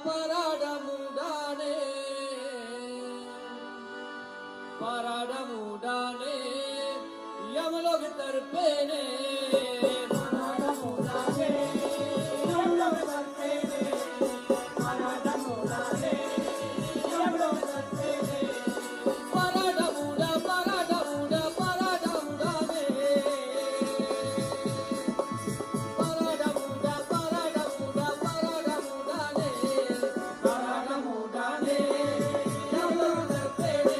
పరడముడానే యమలోకి తర్పేనే పరడముడానే యమలోకి తర్పేనే పరడముడానే యమలోకి తర్పేనే పరడముడా పరడముడా పరడముడానే పరడముడా పరడముడా పరడముడానే పరడముడానే యమలోకి తర్పేనే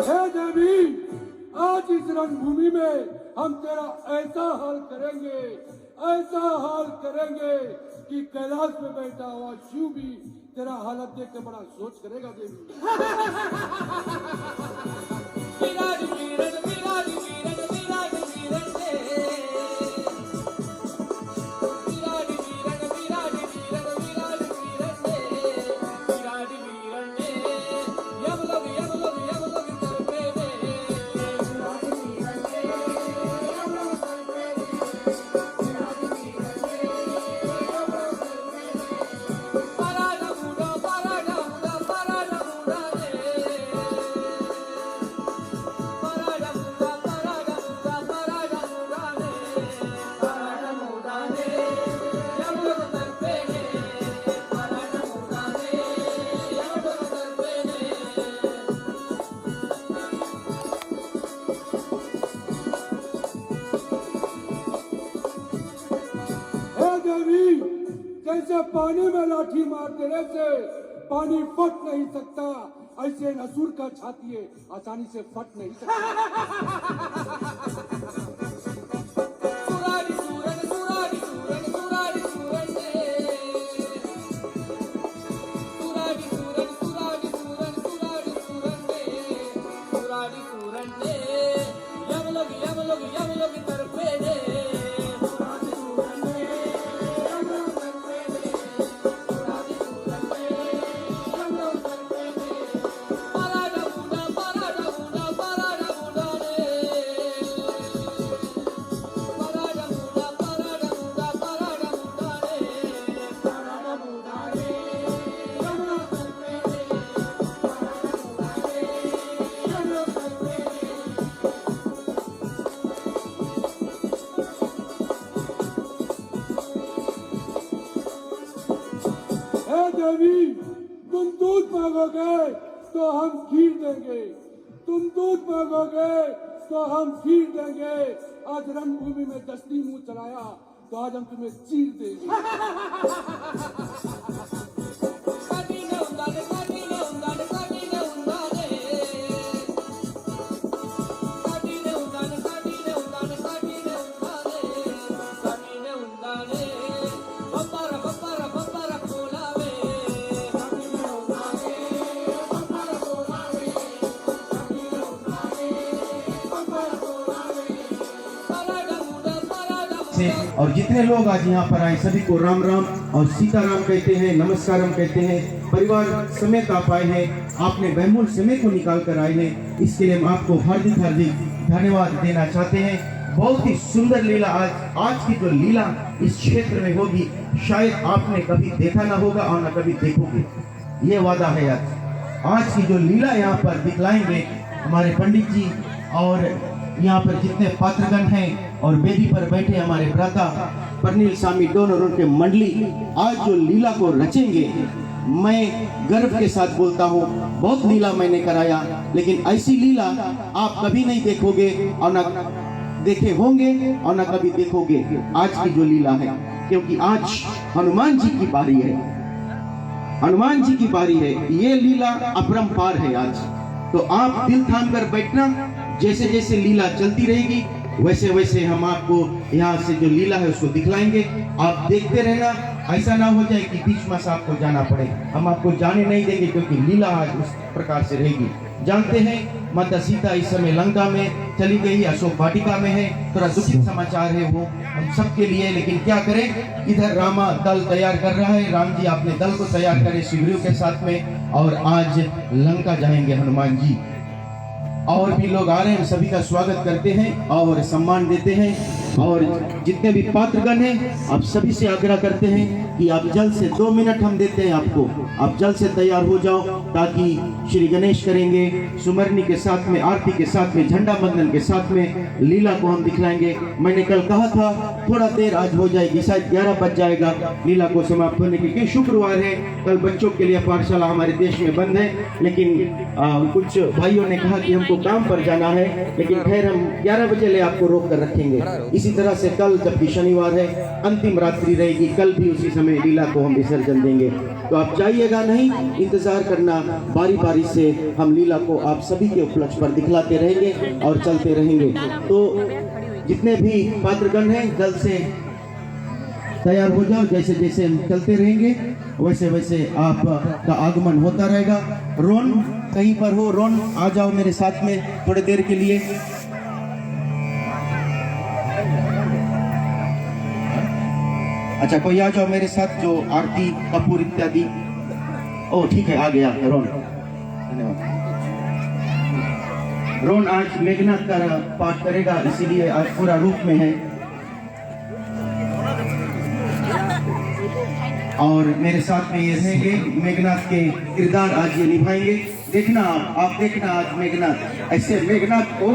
हे देवी, आज इस रणभूमि में हम तेरा ऐसा हाल करेंगे कि कैलाश में बैठा हुआ शिव भी तेरा हालत देख के बड़ा सोच करेगा देवी। विराज वीरन विराज वीरन विराज वीरन ने विराज वीरन विराज वीरन विराज वीरन ने विराज वीरन ने यमलोक यमलोक यमलोक तरफे ने विराज वीरन ने यमलोक तरफे ने विराज वीरन ने यमलोक तरफे ने पराडमुडा पराडमुडा पराडमुडा ने पराडमुडा पराडमुडा पराडमुडा ने पराडमुडा ने यमलोक तरफे ने पराडमुडा ने यमलोक तरफे ने हे देवी, जैसे पानी में लाठी मार देने से पानी फट नहीं सकता, ऐसे असुर का छाती है आसानी से फट नहीं सकता। सुरारी सूरन सुरारी सूरन सुरारी सूरन ने सुरारी सूरन सुरारी सूरन सुरारी सूरन ने सुरारी सूरन ने यमलोक यमलोक यमलोक तरफे ने सुरारी सूरन ने यमलोक तरफे ने सुरारी सूरन ने यमलोक तरफे ने पराडमुडा पराडमुडा पराडमुडा ने पराडमुडा पराडमुडा पराडमुडा ने पराडमुडा ने यमलोक तरफे ने पराडमुडा ने यमलोक तरफे ने हे देवी, तुम दूध मांगोगे तो हम खीर देंगे, तुम दूध मांगोगे तो हम खीर देंगे। आज रणभूमि में दस्ती मुंह चलाया तो आज हम तुम्हें चीर देंगे। कठिने उंदाने कठिने उंदाने कठिने उंदाने कठिने उंदाने कठिने उंदाने कठिने उंदाने कठिने उंदाने बप्पारा बप्पारा बप्पारा कोलावे कठिने उंदाने बप्पारा कोलावे कठिने उंदाने बप्पारा कोलावे पराडमुडा से पराडमुडा और जितने लोग आज यहाँ पर आए सभी को राम राम और सीताराम कहते हैं, नमस्कारम कहते हैं। परिवार समेत आप आए हैं, आपने बहुमूल्य समय को निकाल कर आए हैं, इसके लिए हम आपको हार्दिक हार्दिक धन्यवाद देना चाहते हैं। बहुत ही सुंदर लीला आज की जो लीला इस क्षेत्र में होगी शायद आपने कभी देखा ना होगा और ना कभी देखोगे, ये वादा है। आज की जो लीला यहाँ पर दिखलाएंगे हमारे पंडित जी और यहाँ पर जितने पात्रगण हैं और वेदी पर बैठे हमारे भ्राता परनील स्वामी डोन और उनके मंडली आज जो लीला को रचेंगे, मैं गर्व के साथ बोलता हूँ बहुत लीला मैंने कराया, लेकिन ऐसी लीला आप कभी नहीं देखोगे और ना देखे होंगे और ना कभी देखोगे आज की जो लीला है। क्योंकि आज हनुमान जी की बारी है, हनुमान जी की बारी है। ये लीला अपरंपार है आज, तो आप दिल थाम कर बैठना, जैसे जैसे लीला चलती रहेगी वैसे वैसे हम आपको यहाँ से जो लीला है उसको दिखलाएंगे। आप देखते रहना, ऐसा ना हो जाए कि बीच में से आपको जाना पड़े। हम आपको जाने नहीं देंगे क्योंकि लीला आज उस प्रकार से रहेगी। जानते हैं माता सीता इस समय लंका में चली गई, अशोक वाटिका में है। थोड़ा दुखित समाचार है वो हम सबके लिए, लेकिन क्या करें, इधर रामा दल तैयार कर रहा है। राम जी अपने दल को तैयार करें सुग्रीव के साथ में, और आज लंका जाएंगे हनुमान जी। और भी लोग आ रहे हैं, सभी का स्वागत करते हैं और सम्मान देते हैं। और जितने भी पात्रगण हैं, आप सभी से आग्रह करते हैं कि आप जल्द से 2 मिनट हम देते हैं आपको, आप जल्द से तैयार हो जाओ, ताकि श्री गणेश करेंगे सुमरनी के साथ में, आरती के साथ में, झंडा बंधन के साथ में, लीला को हम दिखलाएंगे। मैंने कल कहा था थोड़ा देर आज हो जाएगी, शायद 11 बज जाएगा लीला को समाप्त होने के, क्योंकि शुक्रवार है। कल बच्चों के लिए पाठशाला हमारे देश में बंद है, लेकिन कुछ भाइयों ने कहा कि हमको काम पर जाना है, लेकिन खैर हम 11 बजे ले आपको रोक कर रखेंगे। इसी तरह से कल, जबकि शनिवार है, अंतिम रात्रि रहेगी, कल भी उसी समय लीला को हम विसर्जन देंगे। तो आप जाइएगा नहीं, इंतजार करना, बारी बारी से हम लीला को आप सभी के उपलक्ष्य पर दिखलाते रहेंगे और चलते रहेंगे। तो जितने भी पात्रगण हैं जल्द से तैयार हो जाओ, जैसे जैसे हम चलते रहेंगे वैसे वैसे आपका आगमन होता रहेगा। रोन कहीं पर हो, रोन आ जाओ मेरे साथ में थोड़ी देर के लिए। अच्छा, कोई आ जाओ मेरे साथ जो आरती कपूर इत्यादि। ओ ठीक है, आ गया रोन, धन्यवाद। रोन आज मेघनाथ का पाठ करेगा, इसीलिए आज पूरा रूप में है। और मेरे साथ में ये रहेंगे, मेघनाथ के किरदार आज ये निभाएंगे। देखना आप देखना आज मेघनाथ, ऐसे मेघनाथ को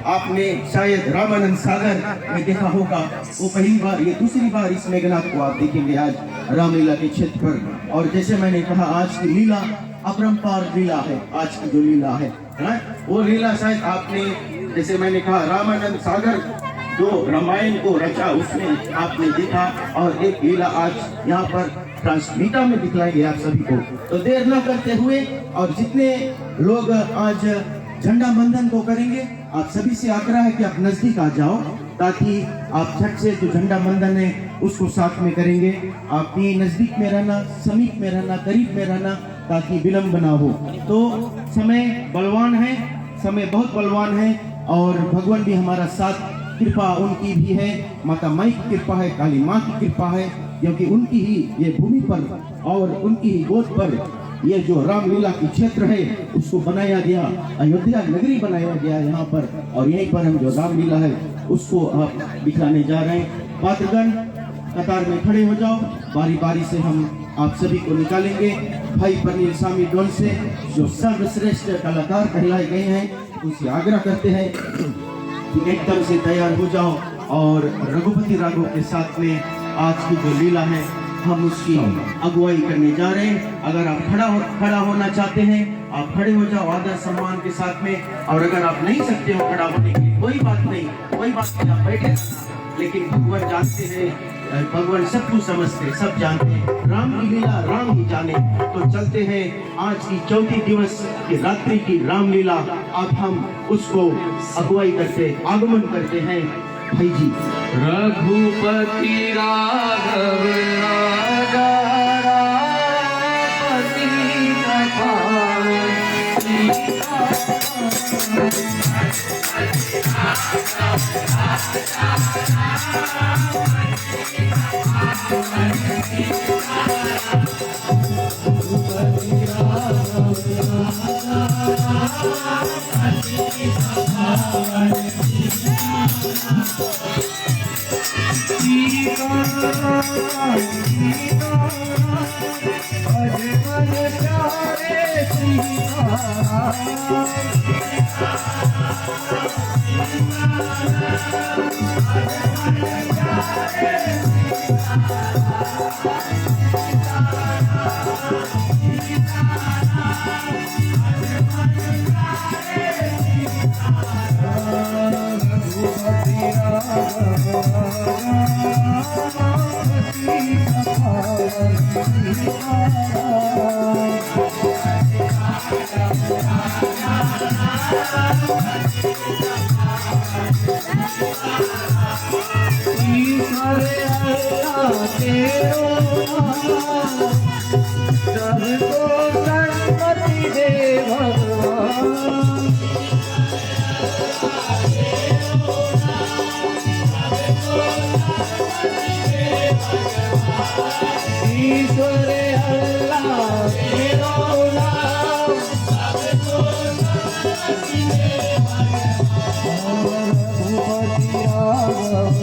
आपने शायद रामानंद सागर में देखा होगा, वो पहली बार, ये दूसरी बार इस मेघनाथ को आप देखेंगे आज रामलीला के क्षेत्र पर। और जैसे मैंने कहा, आज की लीला अपरंपार लीला है। आज की जो लीला है वो लीला शायद आपने, जैसे मैंने कहा, रामानंद सागर जो रामायण को रचा उसमें आपने देखा, और एक लीला आज यहाँ पर ट्रांसमीटा में दिखलाएंगे आप सभी को। तो देर न करते हुए, और जितने लोग आज झंडा बंधन को करेंगे, आप सभी से आग्रह है कि आप नजदीक आ जाओ, ताकि आप झट से जो झंडा बंधन है उसको साथ में करेंगे। आप ये नजदीक में रहना, समीप में रहना, करीब में रहना, ताकि विलंब ना हो। तो समय बलवान है, समय बहुत बलवान है, और भगवान भी हमारा साथ, कृपा उनकी भी है, माता माई की कृपा है, काली माँ की कृपा है, क्योंकि उनकी ही ये भूमि पर और उनकी ही गोद पर ये जो रामलीला की क्षेत्र है उसको बनाया गया, अयोध्या नगरी बनाया गया यहाँ पर, और यहीं पर हम जो रामलीला है उसको आप दिखाने जा रहे हैं। पात्रगण कतार में खड़े हो जाओ, बारी बारी से हम आप सभी को निकालेंगे। भाई प्रनील स्वामी डोल से जो सर्वश्रेष्ठ कलाकार कहलाए गए हैं, उनसे आग्रह करते हैं कि एकदम से तैयार हो जाओ, और रघुपति राघव के साथ में आज की जो लीला है हम उसकी अगुवाई करने जा रहे हैं। अगर आप खड़ा होना चाहते हैं, आप खड़े हो जाओ आदर सम्मान के साथ में, और अगर आप नहीं सकते हो खड़ा होने की, कोई बात नहीं, आप बैठे रहना। लेकिन भगवान जानते हैं, भगवान सब कुछ समझते, सब जानते हैं, राम की लीला राम ही जाने। तो चलते हैं आज की 4 दिवस की रात्रि की रामलीला, अब हम उसको अगुवाई करते, आगमन करते हैं। भाई जी, रघुपति राघव राजा रामपति सखाए सबको सन्मति दे भगवान। ईश्वर अल्लाह तेरो नाम सबको समझी दे भगवान। रघुपति राघव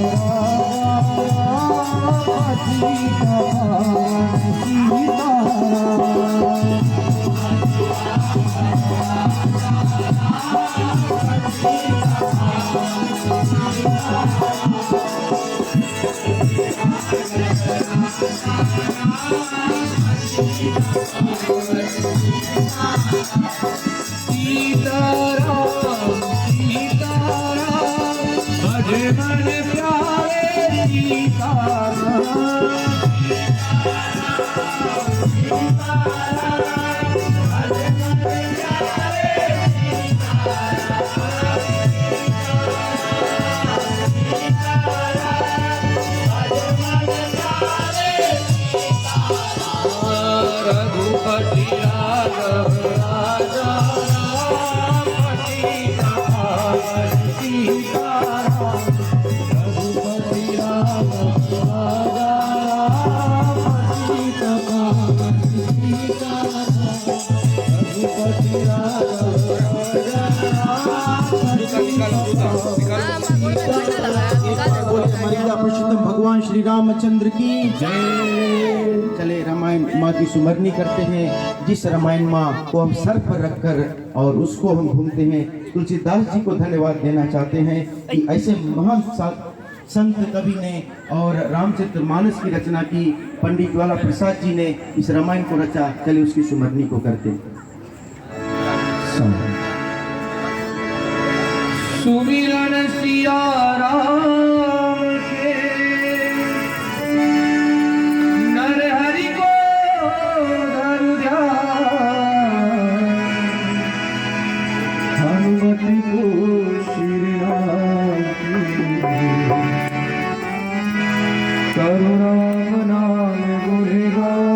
सीताराम सीताराम भज मन प्यारे सीताराम। रघुपति राघव राजा राम सीताराम। रघुपति राघव राजा राम रघुपति राघव हमारे पुरुषोत्तम भगवान श्री रामचंद्र की जय। चले रामायण माँ की सुमरनी करते हैं। जिस रामायण माँ को हम सर पर रखकर और उसको हम घूमते हैं, तुलसीदास जी को धन्यवाद देना चाहते हैं कि ऐसे महान संत कवि ने और रामचरित मानस की रचना की पंडित ज्वाला प्रसाद जी ने इस रामायण को रचा। चले उसकी सुमरनी को करते हैं। सुमिरन सिया राम के नर हरि को धरु ध्यान। हनुमति को श्री राम करुणाम नाम गुणगान।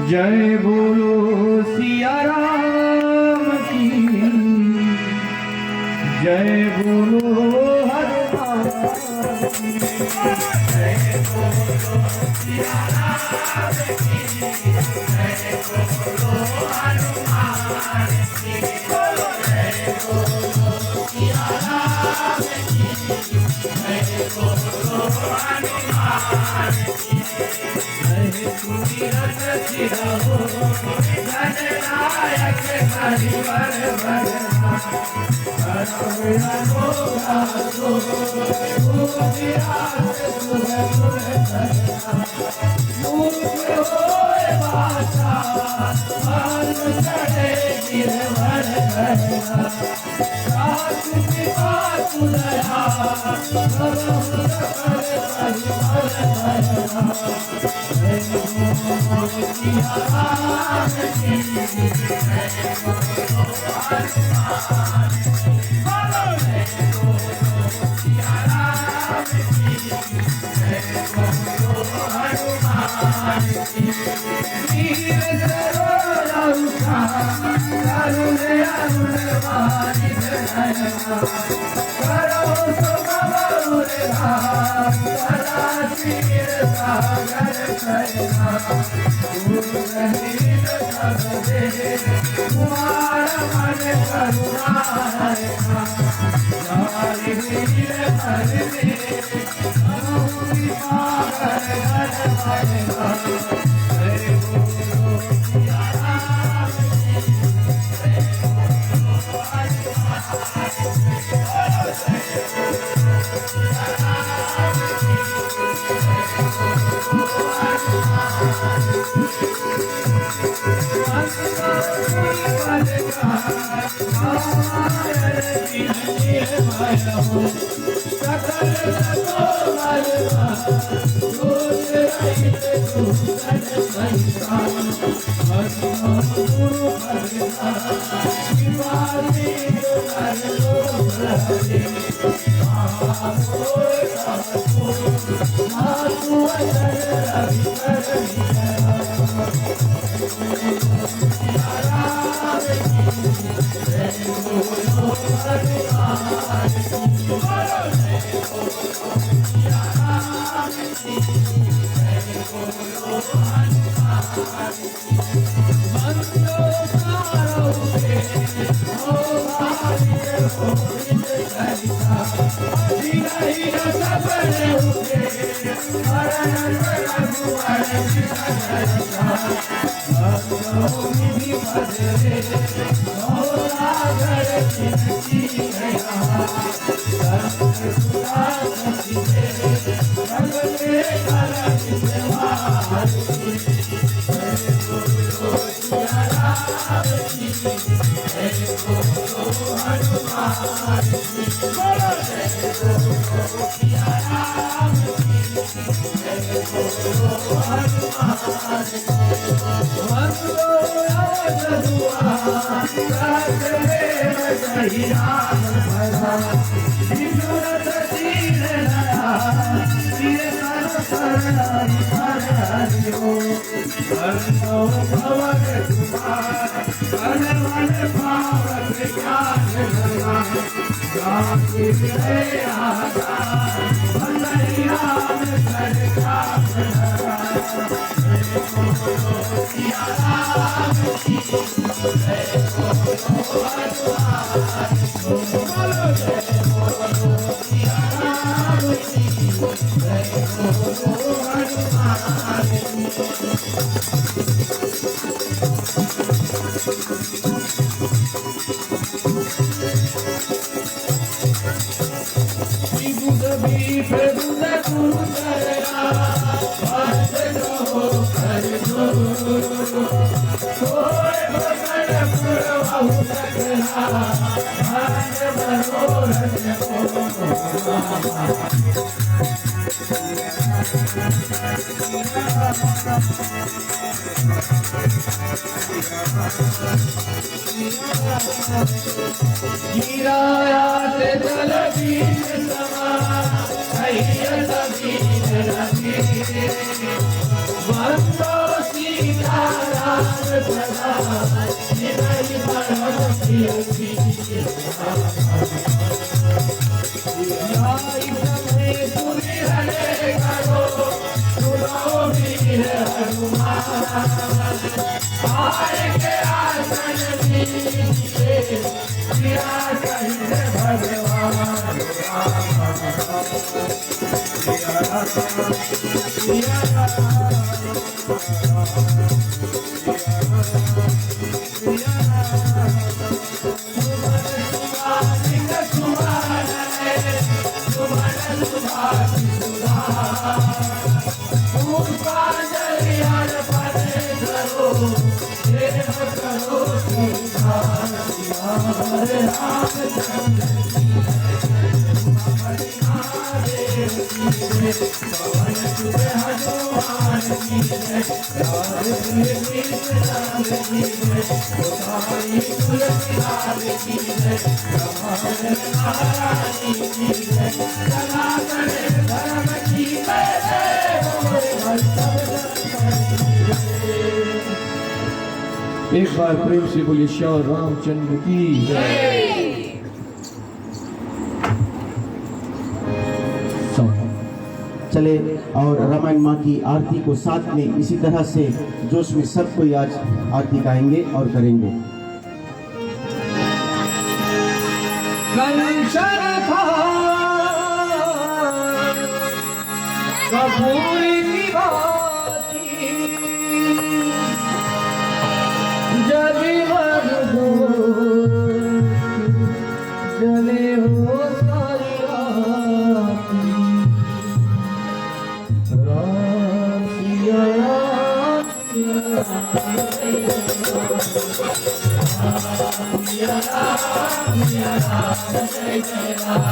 जय बोलो सिया राम की जय बोलो हनुमान। जय बोलो सिया राम की जय बोलो हनुमान की। बोलो जय बोलो सिया राम की जय बोलो हनुमान की। जय सुमिरन सिया हो जननायक हरिवर भजना। एक बार प्रेम से बोलिए श्याम रामचंद्र की जय। चले और रामायण माँ की आरती को साथ में इसी तरह से जोश में सब कोई आज आरती गाएंगे और करेंगे। कंचन था कपूर की बाती जगमग हो जले हो सारी राती राम सिया राम सिया राम सिया राम जय जय राम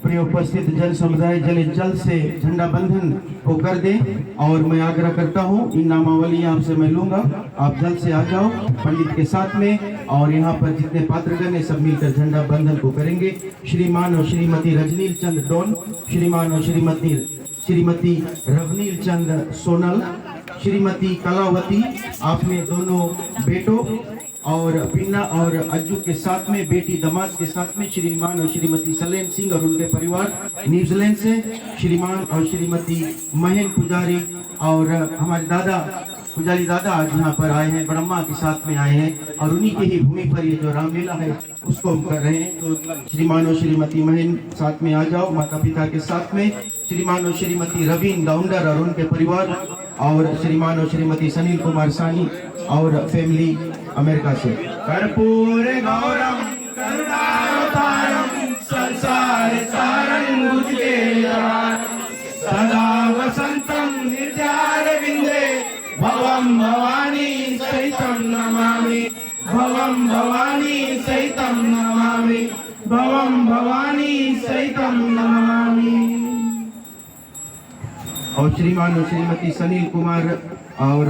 अपने उपस्थित जन समुदाय जल्द से झंडा बंधन को कर दें। और मैं आग्रह करता हूं, इन नामावली आपसे मैं लूंगा, आप जल्द से आ जाओ पंडित के साथ में। और यहाँ पर जितने पात्रगण हैं सब मिलकर झंडा बंधन को करेंगे। श्रीमान और श्रीमती रजनील चंद डोन, श्रीमान और श्रीमती रवनील चंद सोनल, श्रीमती कलावती, आपने दोनों बेटों और पिन्ना और अज्जू के साथ में, बेटी दमाद के साथ में श्रीमान और श्रीमती सलेम सिंह और उनके परिवार न्यूजीलैंड से, श्रीमान और श्रीमती महेंद्र पुजारी और हमारे दादा पुजारी दादा आज यहाँ पर आए हैं, बड़म्मा के साथ में आए हैं और उन्हीं की ही भूमि पर ये जो रामलीला है उसको हम कर रहे हैं। तो श्रीमान और श्रीमती महेंद्र साथ में आ जाओ माता पिता के साथ में, श्रीमान और श्रीमती रवीन गाउंडर और उनके परिवार, और श्रीमान और श्रीमती सनील कुमार सानी और फैमिली अमेरिका से। कर्पूर गौरम करुणावतारम संसार सारं भुजगेन्द्रहारं सदा वसंतं हृदयारविन्दे भवं भवानी सहितं नमामि, भवं भवानी सहितं नमामि, भवं भवानी सहितं नमामि। और श्रीमान और श्रीमती सनील कुमार और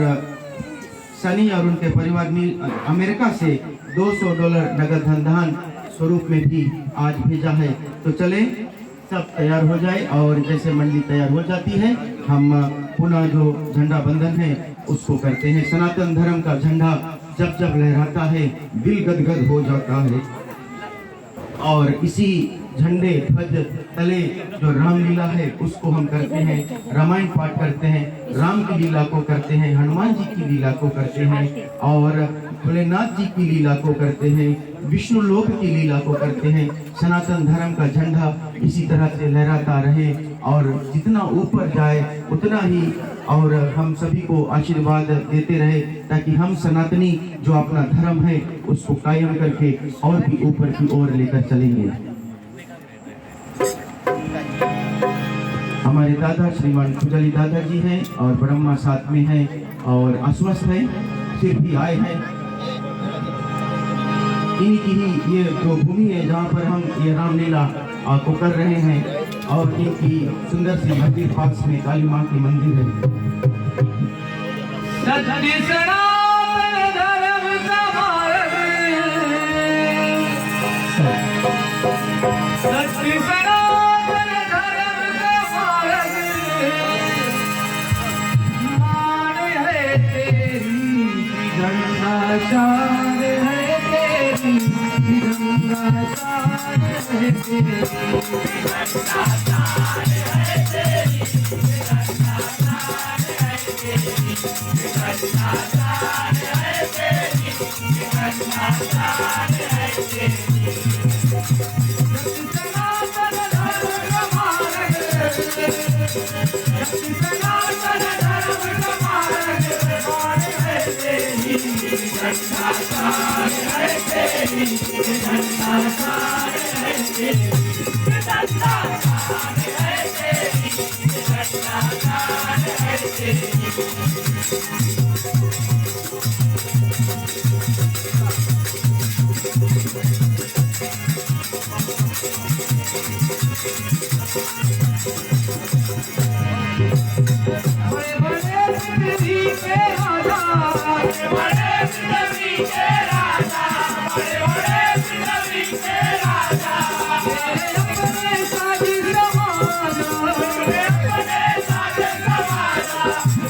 सनी और उनके परिवार ने अमेरिका से $200 नगद धन स्वरूप में भी आज भेजा है। तो चले सब तैयार हो जाए और जैसे मंडली तैयार हो जाती है हम पुनः जो झंडा बंधन है उसको करते हैं। सनातन धर्म का झंडा जब जब लहराता है दिल गदगद हो जाता है। और इसी झंडे ध्वज तले जो रामलीला है उसको हम करते हैं, रामायण पाठ करते हैं, राम की लीला को करते हैं, हनुमान जी की लीला को करते हैं और भोलेनाथ जी की लीला को करते हैं, विष्णु लोक की लीला को करते हैं। सनातन धर्म का झंडा इसी तरह से लहराता रहे और जितना ऊपर जाए उतना ही और हम सभी को आशीर्वाद देते रहे, ताकि हम सनातनी जो अपना धर्म है उसको कायम करके और भी ऊपर की ओर लेकर चलेंगे। हमारे दादा श्रीमान पुजारी दादाजी हैं और ब्रह्मा साथ में हैं और अस्वस्थ हैं, फिर भी आए हैं। इन्हीं की ही ये जो भूमि है जहाँ पर हम ये रामलीला को कर रहे हैं और इनकी सुंदर सी मंदिर पास में काली माँ की मंदिर है। सत्य सनातन धर्म समारक, सत्य सनातन धर्म समारक, मान है तेरी गंगा शान है तेरी, गंगा शान है तेरी, गंगा शान है तेरी, गंगा शान है तेरी, गंगा शान है तेरी, गंगा शान है तेरी। सनातन धर्म समारक, सनातन धर्म समारक, मान है तेरी, गंगा शान है तेरी, गंगा शान है तेरी, गंगा शान है तेरी, गंगा शान है तेरी। बड़े बड़े पृथ्वी के राजा, बड़े पृथ्वी के राजा, बड़े बड़े पृथ्वी के राजा, तेरे अपने साजिश समाजा, तेरे अपने साजिश समाजा,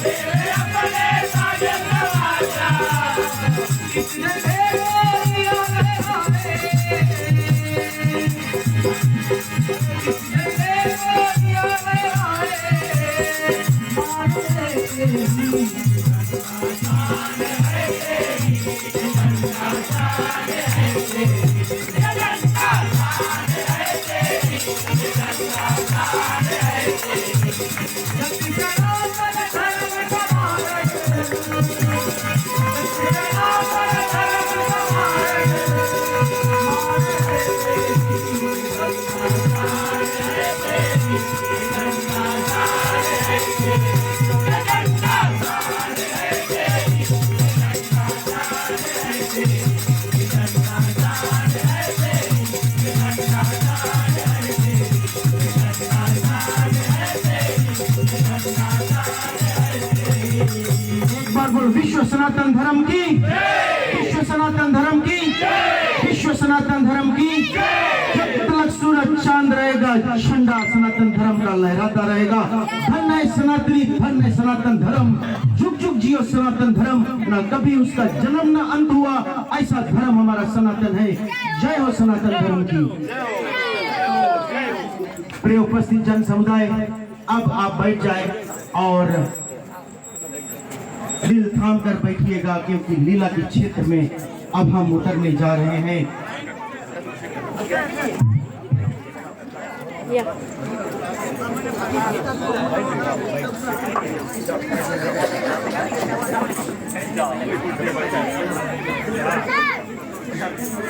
तेरे अपने साजिश समाजा, किसने तेरे दिया है, किसने तेरे दिया है, विश्व सनातन धर्म की, विश्व सनातन धर्म की, विश्व सनातन धर्म की। जब तक सूरज चांद रहेगा, झंडा सनातन धर्म का लहराता रहेगा। धन है सनातनी, धन है सनातन धर्म। जुग जुग जियो सनातन धर्म, ना कभी उसका जन्म ना अंत हुआ, ऐसा धर्म हमारा सनातन है। जय हो सनातन धर्म की। प्रिय उपस्थित जन समुदाय, अब आप बैठ जाए और दिल थाम कर बैठिएगा, क्योंकि लीला के क्षेत्र में अब हम उतरने जा रहे हैं।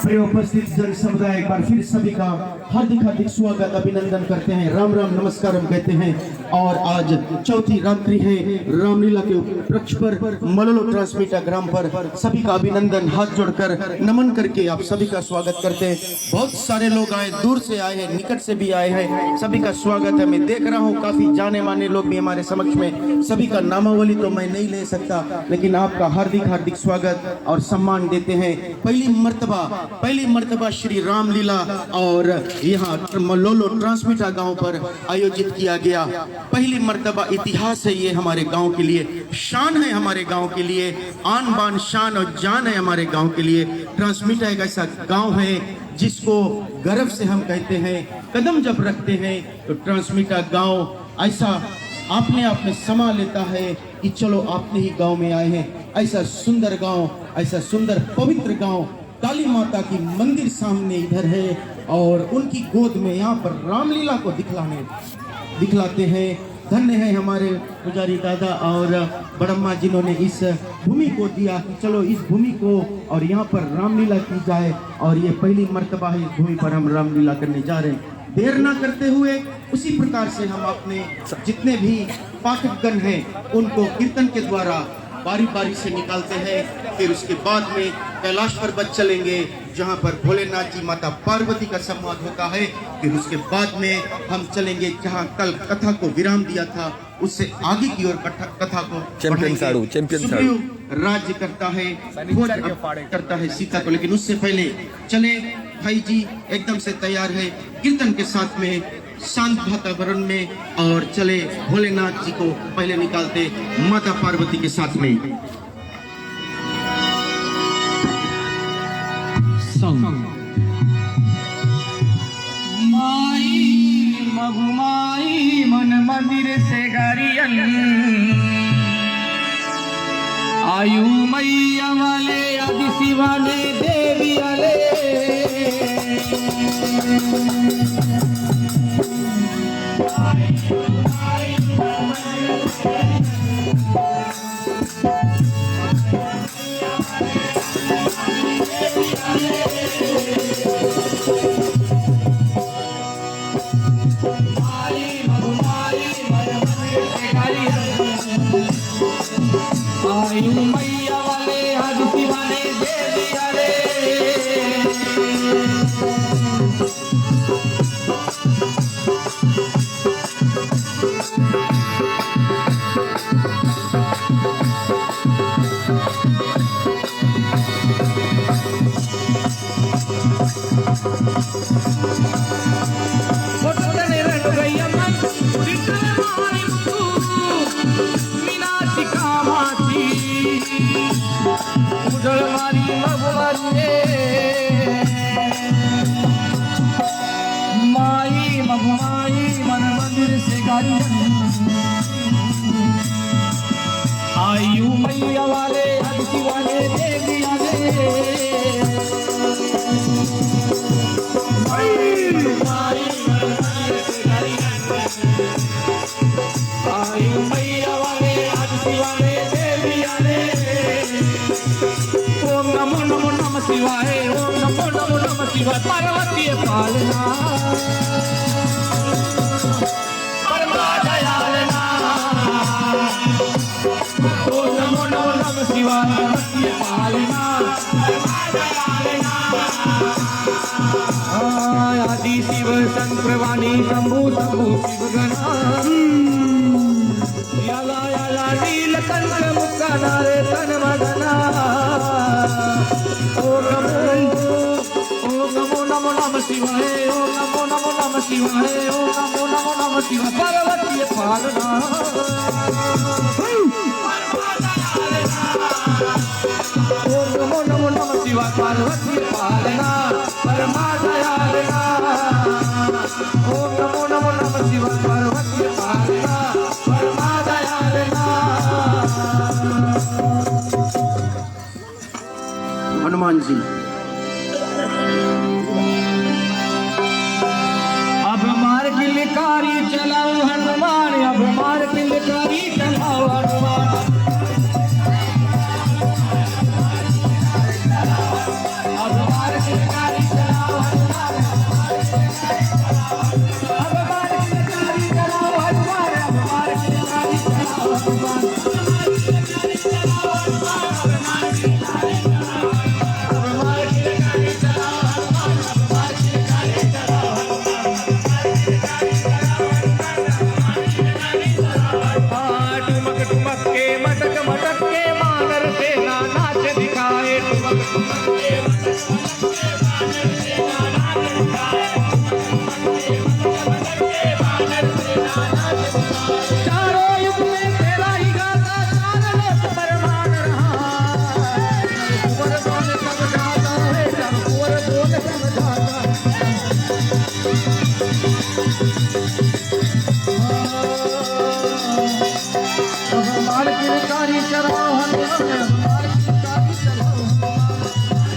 प्रिय उपस्थित जन समुदाय, एक बार फिर सभी का हार्दिक हार्दिक स्वागत अभिनंदन करते हैं, राम राम नमस्कार हम कहते हैं। और आज चौथी रात्रि है रामलीला के उपलक्ष्य पर मलोलो ट्रांसमीटर ग्राम पर सभी का अभिनंदन, हाथ जोड़कर नमन करके आप सभी का स्वागत करते हैं। बहुत सारे लोग आए, दूर से आए हैं, निकट से भी आए हैं, सभी का स्वागत है। मैं देख रहा हूँ काफी जाने माने लोग भी हमारे समक्ष में, सभी का नामावली तो मैं नहीं ले सकता, लेकिन आपका हार्दिक हार्दिक स्वागत और सम्मान देते हैं। पहली मर्तबा श्री रामलीला और यहाँ मलोलो ट्रांसमीटर गांव पर आयोजित किया गया। पहली मर्तबा इतिहास है ये हमारे गांव के लिए, शान है हमारे गांव के लिए, आन बान शान और जान है हमारे गांव के लिए। ट्रांसमीटर एक ऐसा गांव है जिसको गर्व से हम कहते हैं, कदम जब रखते हैं तो ट्रांसमीटर गांव ऐसा अपने आप में समा लेता है कि चलो अपने ही गांव में आए हैं। ऐसा सुंदर गांव, ऐसा सुंदर पवित्र गांव, काली माता की मंदिर सामने इधर है और उनकी गोद में यहाँ पर रामलीला को दिखलाते हैं। धन्य है हमारे पुजारी दादा और बड़म्मा जिन्होंने इस भूमि को दिया कि चलो इस भूमि को और यहाँ पर रामलीला की जाए। और ये पहली मर्तबा है इस भूमि पर हम रामलीला करने जा रहे हैं। देर ना करते हुए उसी प्रकार से हम अपने जितने भी पाठकगण हैं उनको कीर्तन के द्वारा बारी बारी से निकालते हैं। फिर उसके बाद में कैलाश पर्वत चलेंगे जहां पर भोलेनाथ जी माता पार्वती का संवाद होता है। फिर उसके बाद में हम चलेंगे जहां कल कथा को विराम दिया था, उससे आगे की ओर कथा को चैंपियन राज्य करता है, खोज करता है सीता को। लेकिन उससे पहले चले भाई जी एकदम से तैयार है कीर्तन के साथ में, शांत वातावरण में, और चले भोलेनाथ जी को पहले निकालते माता पार्वती के साथ में। माई मघुमाई मन मंदिर से गरियन, आयु मैया वाले आदि शिवाले देवी वाले, आयु मैया वाले आदि शिवाले देवी वाले, माई मघुमाई मन मंदिर से आयु मैया वाले आदि वाले देवी वाले, आयु मैया वाले आदि वाले देवी वाले। ओम नमो नमो नमः शिवाय, ओम नमो नमो नमः शिवाय। पार्वती पालना परमा दयालना, ओम नमो नमो नमः शिवाय। पार्वती पालना परमा दयालना, आदि शिव संप्रवाणी शंभु शंभु शिव गणा, याला याला नील तन के मुक्का नारे तन मगना ओम नमो नमो नमः शिवाय ओम नमो नमो नमः शिवाय ओम नमो नमो नमः शिवाय पार्वती पालना ओम नमो नमो नमः शिवाय पार्वती पालना परमा दयालना ओम नमो नमो नमः शिवाय पार्वती पालना परमा दयालना। हनुमान जी अब मार किलकारी चलाओ हनुमान अब मार किलकारी चलाओ हनुमान अब मार किलकारी चलाओ हनुमान अब मार किलकारी चलाओ हनुमान अब मार किलकारी चलाओ हनुमान टुमक के मटक मटक के मानर सेना नाच दिखाए टुमक के चारों युग में तेरा ही गाता चार लोक परमान रहा कुंवर कौन समझाता है जब कुंवर कौन समझाता हमारे किलकारी चलाओ हनुमान हमारे किलकारी चलाओ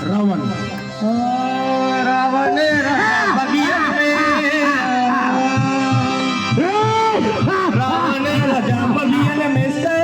रावण रावण बगिया में रावण राजा बगिया में से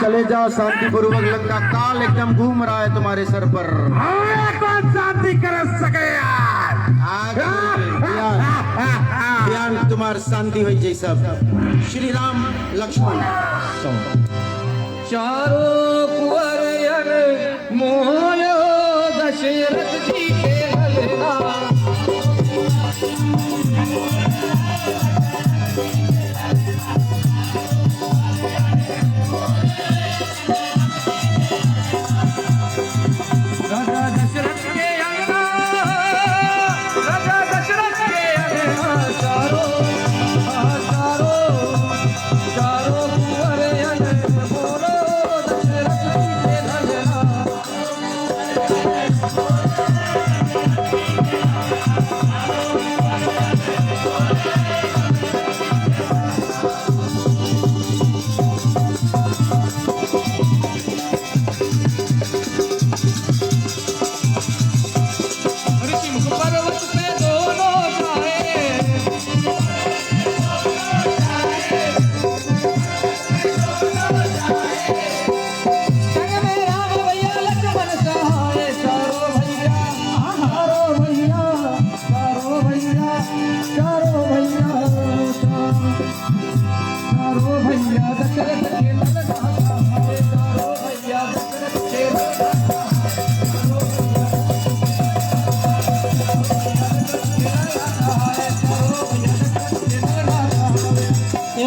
चले जाओ शांति पूर्वक लंका काल एकदम घूम रहा है तुम्हारे सर पर कौन शांति कर सके यार ध्यान तुम्हार शांति हो जाए सब श्री राम लक्ष्मण चारों कुंवर मोयो दशरथ जी के ललना राजा दशरथ के अंगना राजा दशरथ के अंगना चारों कुंवर बोलो दशरथ जी के ललना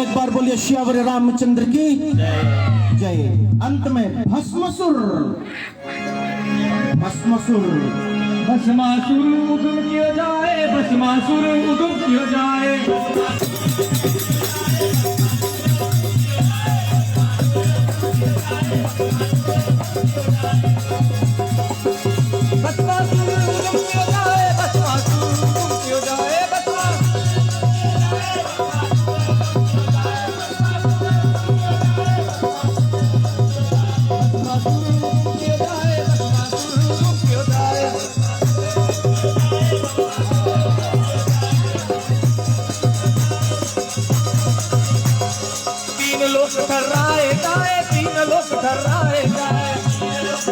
एक बार बोलिए श्यावर रामचंद्र की जय। अंत में भस्मासुर भस्मासुर उदुम किया जाए, भस्मासुर उदुम किया जाए। भस्मासुर उदुम किया जाए, भस्मासुर उदुम किया जाए, ठर्राए जाए, तीन लोग ठर्राए जाए, तीन लोग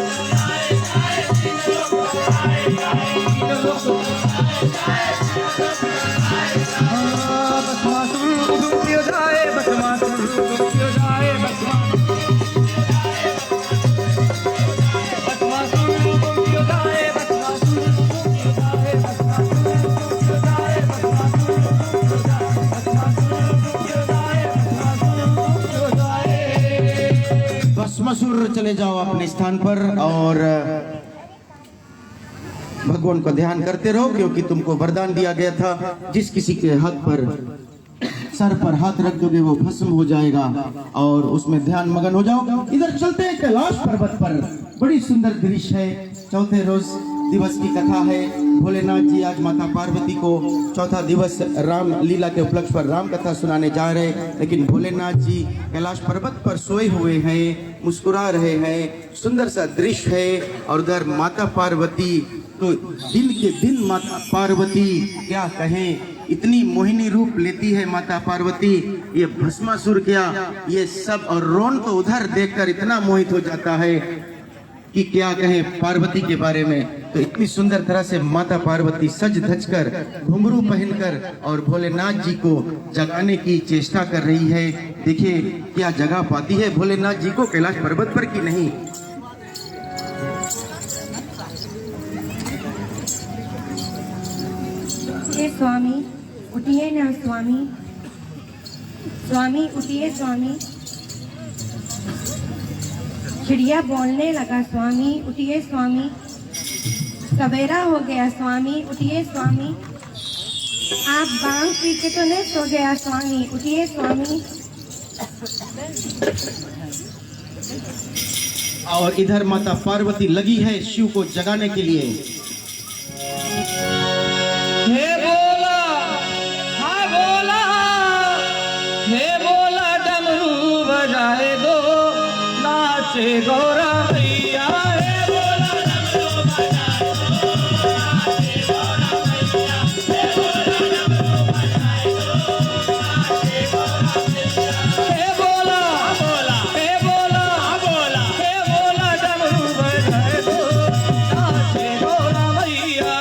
भस्मासुर उदुम किया जाए, भस्मासुर उदुम किया जाए, भस्मासुर उदुम किया जाए, भस्मासुर उदुम किया जाए, भस्मासुर उदुम किया जाए, भस्मासुर उदुम किया जाए, भस्मासुर उदुम किया जाए, भस्मासुर उदुम किया जाए। भस्मासुर चले जाओ अपने स्थान पर और भगवान का ध्यान करते रहो, क्योंकि तुमको वरदान दिया गया था जिस किसी के हाथ पर सर पर हाथ रख दोगे वो भस्म हो जाएगा, और उसमें ध्यान मगन हो जाओ। इधर चलते हैं कैलाश पर्वत पर, बड़ी सुंदर दृश्य है। चौथे रोज दिवस की कथा है। भोलेनाथ जी आज माता पार्वती को चौथा दिवस राम लीला के उपलक्ष्य पर राम कथा सुनाने जा रहे हैं, लेकिन भोलेनाथ जी कैलाश पर्वत पर सोए हुए हैं, मुस्कुरा रहे हैं, सुंदर सा दृश्य है। और उधर माता पार्वती तो दिन के दिन माता पार्वती क्या कहें, इतनी मोहिनी रूप लेती है माता पार्वती। ये भस्मासुर क्या ये सब, और रोन तो उधर देखकर इतना मोहित हो जाता है कि क्या कहें पार्वती के बारे में। तो इतनी सुंदर तरह से माता पार्वती सज धज कर घुंघरू पहनकर और भोलेनाथ जी को जगाने की चेष्टा कर रही है। देखिए क्या जगा पाती है भोलेनाथ जी को कैलाश पर्वत पर कि नहीं। स्वामी उठिए ना स्वामी, स्वामी उठिए स्वामी। चिड़िया बोलने लगा स्वामी उठिए स्वामी। सवेरा हो गया स्वामी उठिए स्वामी। आप बांग पी के तो नहीं सो गया स्वामी उठिए स्वामी। और इधर माता पार्वती लगी है शिव को जगाने के लिए। हे बोला, हाँ बोला, हे बोला डमरू बजाए दो, नाचे गौरा मैया। हे बोला डमरू बजाए दो, नाचे गौरा मैया। हे बोला डमरू बजाए दो, नाचे गौरा मैया। हे बोला, बोला, हे बोला, बोला, हे बोला डमरू बजाए दो, नाचे गौरा मैया।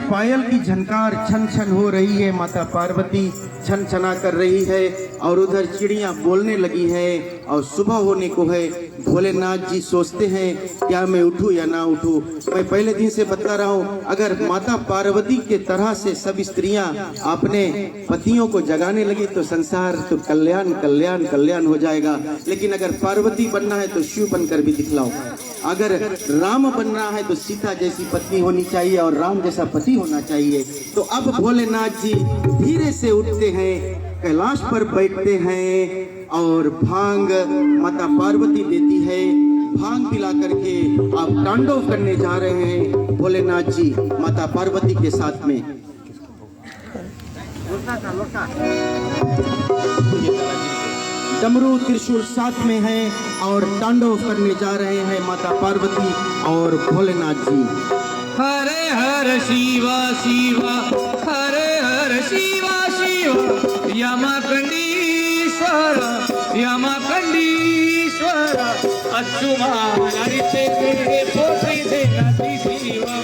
पायल की झनकार छन छन हो रही है, माता पार्वती छन छना कर रही है और उधर चिड़िया बोलने लगी है और सुबह होने को है। भोलेनाथ जी सोचते हैं क्या मैं उठूं या ना उठूं। मैं पहले दिन से बता रहा हूं, अगर माता पार्वती के तरह से सब स्त्रियां अपने पतियों को जगाने लगी तो संसार तो कल्याण कल्याण कल्याण हो जाएगा। लेकिन अगर पार्वती बनना है तो शिव बनकर भी दिखलाओ, अगर राम बनना है तो सीता जैसी पत्नी होनी चाहिए और राम जैसा पति होना चाहिए। तो अब भोलेनाथ जी धीरे से उठते हैं, कैलाश पर बैठते हैं और भांग माता पार्वती देती है। भांग पिला करके आप तांडव करने जा रहे हैं भोलेनाथ जी माता पार्वती के साथ में। डमरू त्रिशूल साथ में है और तांडव करने जा रहे हैं माता पार्वती और भोलेनाथ जी। हरे हर शिवा शिवा, हरे हर शिवा शिवा, यमकंडीश्वर यमकंडीश्वर, अच्युतानंद तेरे पोत्री देना शिवा।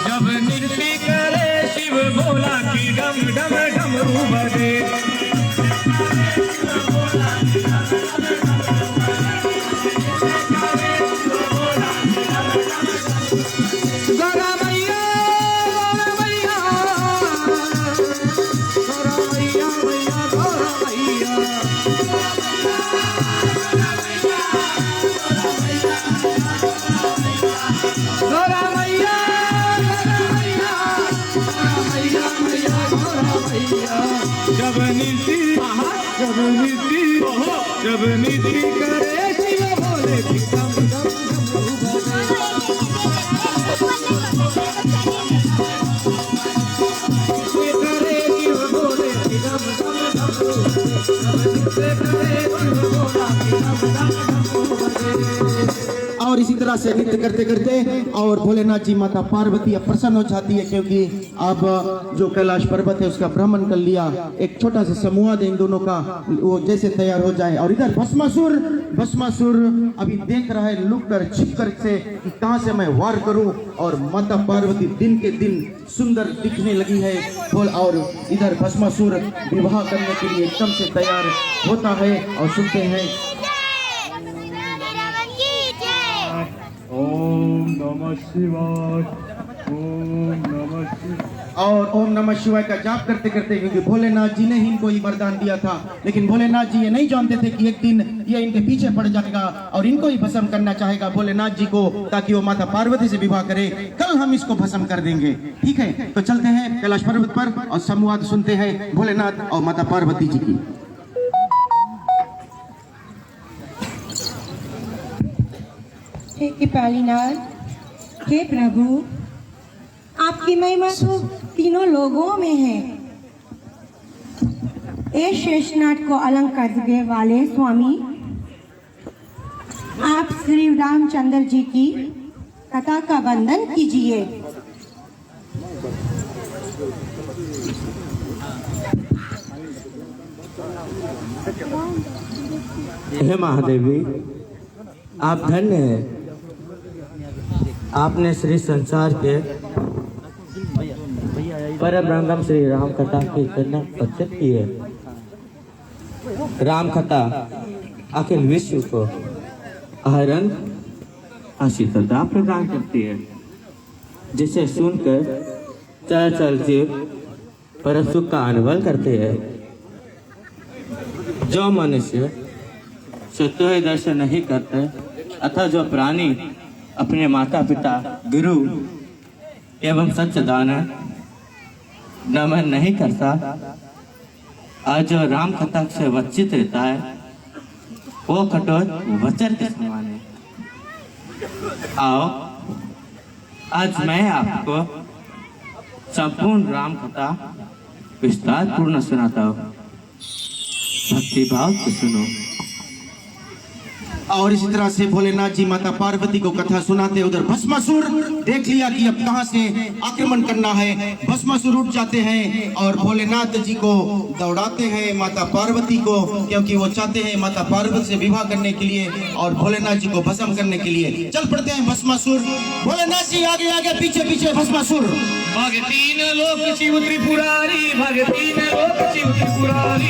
जब नृत्य करे शिव भोला की डम डम डमरू बजे। जब नीति करे शिव बोले डम डम डमरू करे शिव बोले डम डम डमरू। और इसी तरह से नृत्य करते करते और भोलेनाथ जी माता पार्वती अब प्रसन्न हो जाती है, क्योंकि अब जो कैलाश पर्वत है उसका भ्रमण कर लिया। एक छोटा सा समूह है इन दोनों का, वो जैसे तैयार हो जाए। और इधर भस्मासुर अभी देख रहा है लुक कर छिप कर से कि कहां से मैं वार करूं। और माता पार्वती दिन के दिन सुंदर दिखने लगी है। और इधर भस्मासुर विवाह करने के लिए एकदम से तैयार होता है। और सुनते हैं ओम नमः शिवाय, ओम नमः शिवाय। और ओम नमः शिवाय का जाप करते करते, क्योंकि भोलेनाथ जी ने ही इनको ये वरदान दिया था। लेकिन भोलेनाथ जी ये नहीं जानते थे कि एक दिन ये इनके पीछे पड़ जाएगा और इनको ही भस्म करना चाहेगा भोलेनाथ जी को, ताकि वो माता पार्वती से विवाह करे। कल हम इसको भस्म कर देंगे, ठीक है। तो चलते हैं कैलाश पर्वत पर और संवाद सुनते हैं भोलेनाथ और माता पार्वती जी की। हे कृपालीनाथ, हे प्रभु, आपकी महिमा तो तीनों लोगों में है। ए शेषनाग को अलंकार देने वाले स्वामी, आप श्री रामचंद्र जी की कथा का वंदन कीजिए। हे महादेवी, आप धन्य हैं। आपने श्री संसार के परब्रह्म श्री राम कथा कीर्तन प्रस्तुत की है। राम कथा अखिल विश्व को आनंद शीतलता प्रदान करती है, जिसे सुनकर चल जीव पर सुख का अनुभव करते हैं। जो मनुष्य सत्य दर्शन नहीं करते अथवा जो प्राणी अपने माता पिता गुरु एवं सच्चिदानंद नमन नहीं करता और जो राम कथा से वंचित रहता है वो कठोर वचन के समान है। आओ आज मैं आपको संपूर्ण राम कथा विस्तार पूर्ण सुनाता हूँ, भक्ति भाव से सुनो। और इसी तरह से भोलेनाथ जी माता पार्वती को कथा सुनाते, उधर भस्मासुर देख लिया कि अब कहां से आक्रमण करना है। भस्मासुर उठ जाते हैं और भोलेनाथ जी को दौड़ाते हैं माता पार्वती को, क्योंकि वो चाहते हैं माता पार्वती से विवाह करने के लिए और भोलेनाथ जी को भस्म करने के लिए। चल पड़ते हैं भस्मासुर, भोलेनाथ जी आगे आगे पीछे पीछे भस्मासुर। भगतीन लोक शिव त्रिपुरारी, भगतीन लोक शिव त्रिपुरारी।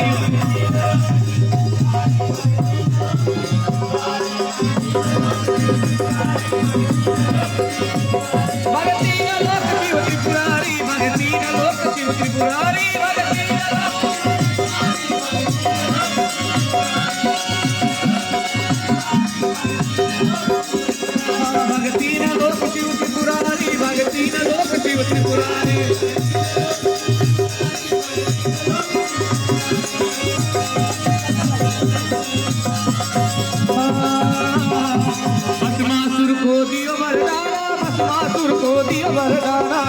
भगतीन लोक शिव त्रिपुरारी, भगतीन लोक शिव त्रिपुरारी, भगतीन लोक शिव त्रिपुरारी, भगतीन लोक शिव त्रिपुरारी। भस्मासुर को दियो वरदाना, भस्मासुर को दियो वरदाना।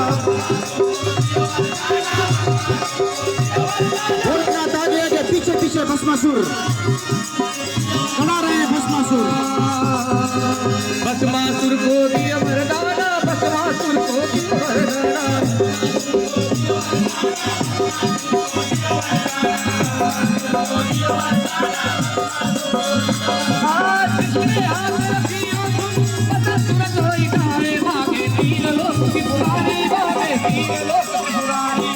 भोलेनाथ आगे आगे पीछे पीछे भस्मासुर चला रहे हैं। भस्मासुर भस्मासुर को दियो वरदाना, भस्मासुर को दियो वरदाना। जिसने हाथ रखियो तुम पता तुरंत होई गाए, भागे तीन लोक की पुरानी, भागे तीन लोक की पुरानी।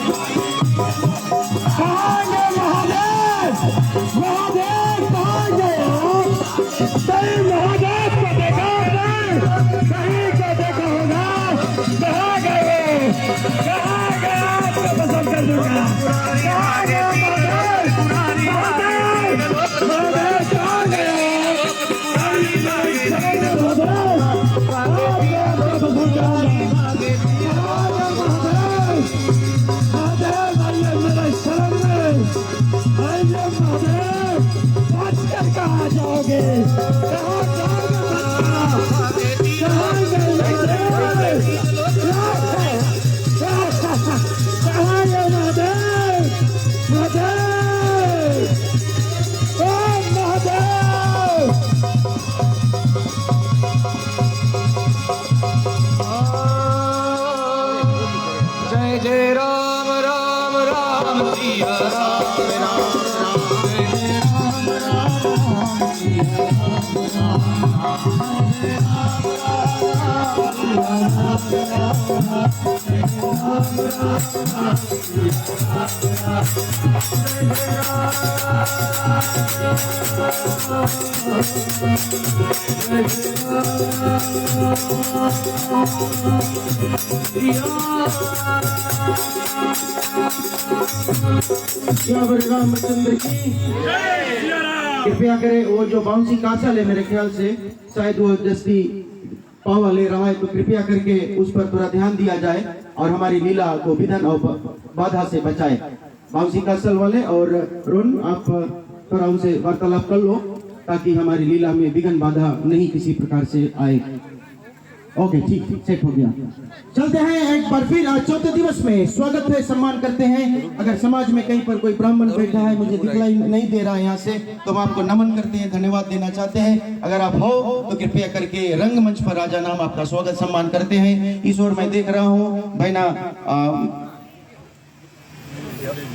महादेव कहाँ गए हो? कहीं महादेव को देखा नहीं, कहीं को देखा होगा। कहाँ गए? कहाँ गए? आपको पसंद कर दूंगा। कहाँ गए महादेव? महादेव कहाँ गए? कहाँ जाओगे? कहाँ जय जय राम राम राम सिया राम राम राम। जय जय राम राम राम सिया राम रामचंद्र की कृपया करें। वो जो बाउंसी काचा ले, मेरे ख्याल से शायद वो जस्ती पावा ले रहा है, तो कृपया करके उस पर थोड़ा ध्यान दिया जाए और हमारी लीला को विघ्न और बाधा से बचाए। बाउंसी कासल वाले और रोन, आप थोड़ा उनसे वार्तालाप कर लो ताकि हमारी लीला में विघ्न बाधा नहीं किसी प्रकार से आए। ओके, ठीक सेट हो गया। चलते हैं एक बार फिर आज चौथे दिवस में स्वागत है, सम्मान करते हैं। अगर समाज में कहीं पर कोई ब्राह्मण बैठा है, मुझे दिखलाई नहीं दे रहा है यहाँ से, तो हम आपको नमन करते हैं, धन्यवाद देना चाहते हैं। अगर आप हो तो कृपया करके रंगमंच पर राजा नाम आपका स्वागत सम्मान करते हैं। इस ओर मैं देख रहा हूँ बहना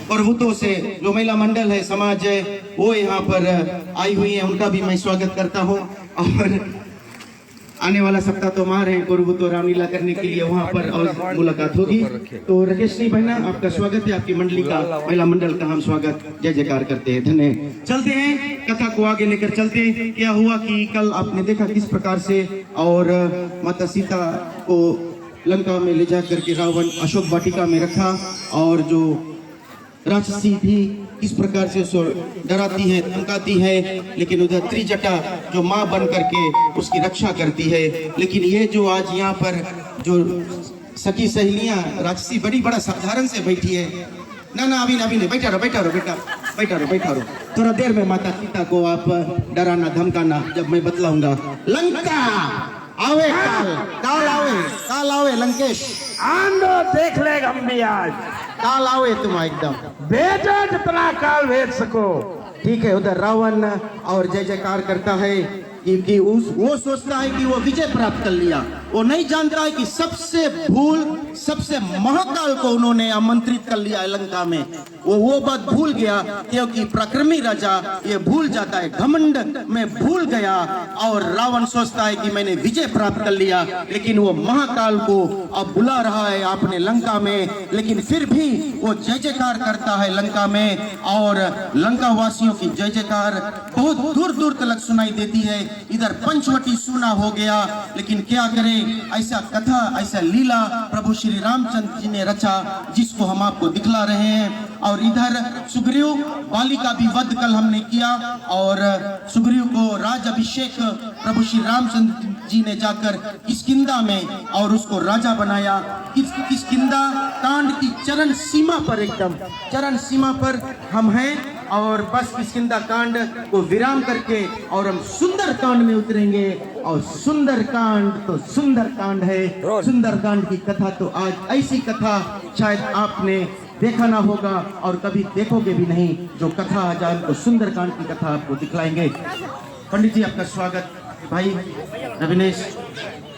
प्रभुत्व से जो महिला मंडल है, समाज है, वो यहाँ पर आई हुई है, उनका भी मैं स्वागत करता हूँ। और आने वाला सप्ताह तो मार है कुरुबुतो रामलीला करने के लिए वहाँ पर और मुलाकात होगी। तो राकेश बहना आपका स्वागत है, आपकी मंडली का महिला मंडल का हम स्वागत जय जयकार करते हैं, धन्य। चलते हैं कथा को आगे लेकर चलते हैं। क्या हुआ कि कल आपने देखा किस प्रकार से और माता सीता को लंका में ले जा करके रावण अशोक वाटिका में रखा और जो राक्षसी थी किस प्रकार से उसको डराती है धमकाती है, लेकिन उधर त्रिजटा जो माँ बन करके उसकी रक्षा करती है। लेकिन ये जो आज यहाँ पर जो सखी सहेलियाँ राक्षसी बड़ा साधारण से बैठी है। ना अभी नहीं, बैठा रहो बेटा, बैठा रहो। थोड़ा देर में माता सीता को आप डराना धमकाना जब मैं बतलाऊंगा। लंका आवे काल आवे लंकेश आंदो देख ले हम भी आज काल आवे तुम एकदम बेटा जितना काल भेज सको। ठीक है। उधर रावण और जय जयकार करता है कि वो सोचता है कि वो विजय प्राप्त कर लिया। वो नहीं जानता है कि सबसे महाकाल को उन्होंने आमंत्रित कर लिया है लंका में। वो बात भूल गया क्योंकि पराक्रमी राजा ये भूल जाता है, घमंड में भूल गया और रावण सोचता है कि मैंने विजय प्राप्त कर लिया। लेकिन वो महाकाल को अब बुला रहा है अपने लंका में, लेकिन फिर भी वो जय जयकार करता है लंका में और लंका वासियों की जय जयकार बहुत दूर दूर तक सुनाई देती है। इधर पंचवटी सुना हो गया, लेकिन क्या करें, ऐसा कथा ऐसा लीला प्रभु श्री रामचंद्र जी ने रचा जिसको हम आपको दिखला रहे हैं। और इधर सुग्रीव बाली का भी वध कल हमने किया और सुग्रीव को राज अभिषेक प्रभु श्री रामचंद्र जी ने जाकर किष्किंधा में और उसको राजा बनाया। किष्किंधा कांड की चरण सीमा पर एकदम चरण सीमा पर हम हैं और बस किष्किंधा कांड को विराम करके और हम सुंदर कांड में उतरेंगे। और सुंदर कांड तो सुंदर कांड है। सुंदर कांड की कथा तो आज ऐसी कथा शायद आपने देखा ना होगा और कभी देखोगे भी नहीं, जो कथा आज आपको सुंदर कांड की कथा आपको दिखलाएंगे। पंडित जी आपका स्वागत। भाई अविनेश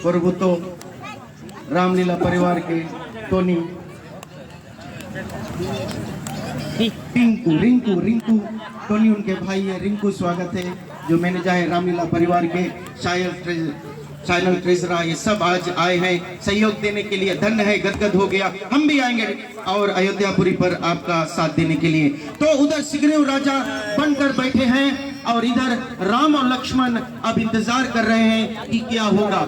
कुरुबुतो रामलीला परिवार के टोनी रिंकू टोनी उनके भाई है। रिंकू स्वागत है। जो मैनेजर है रामलीला परिवार के चैनल ट्रेजरा, ये सब आज आए हैं सहयोग देने के लिए। धन्य है, गदगद हो गया। हम भी आएंगे और अयोध्यापुरी पर आपका साथ देने के लिए। तो उधर सुग्रीव राजा बनकर बैठे हैं और इधर राम और लक्ष्मण अब इंतजार कर रहे हैं कि क्या होगा।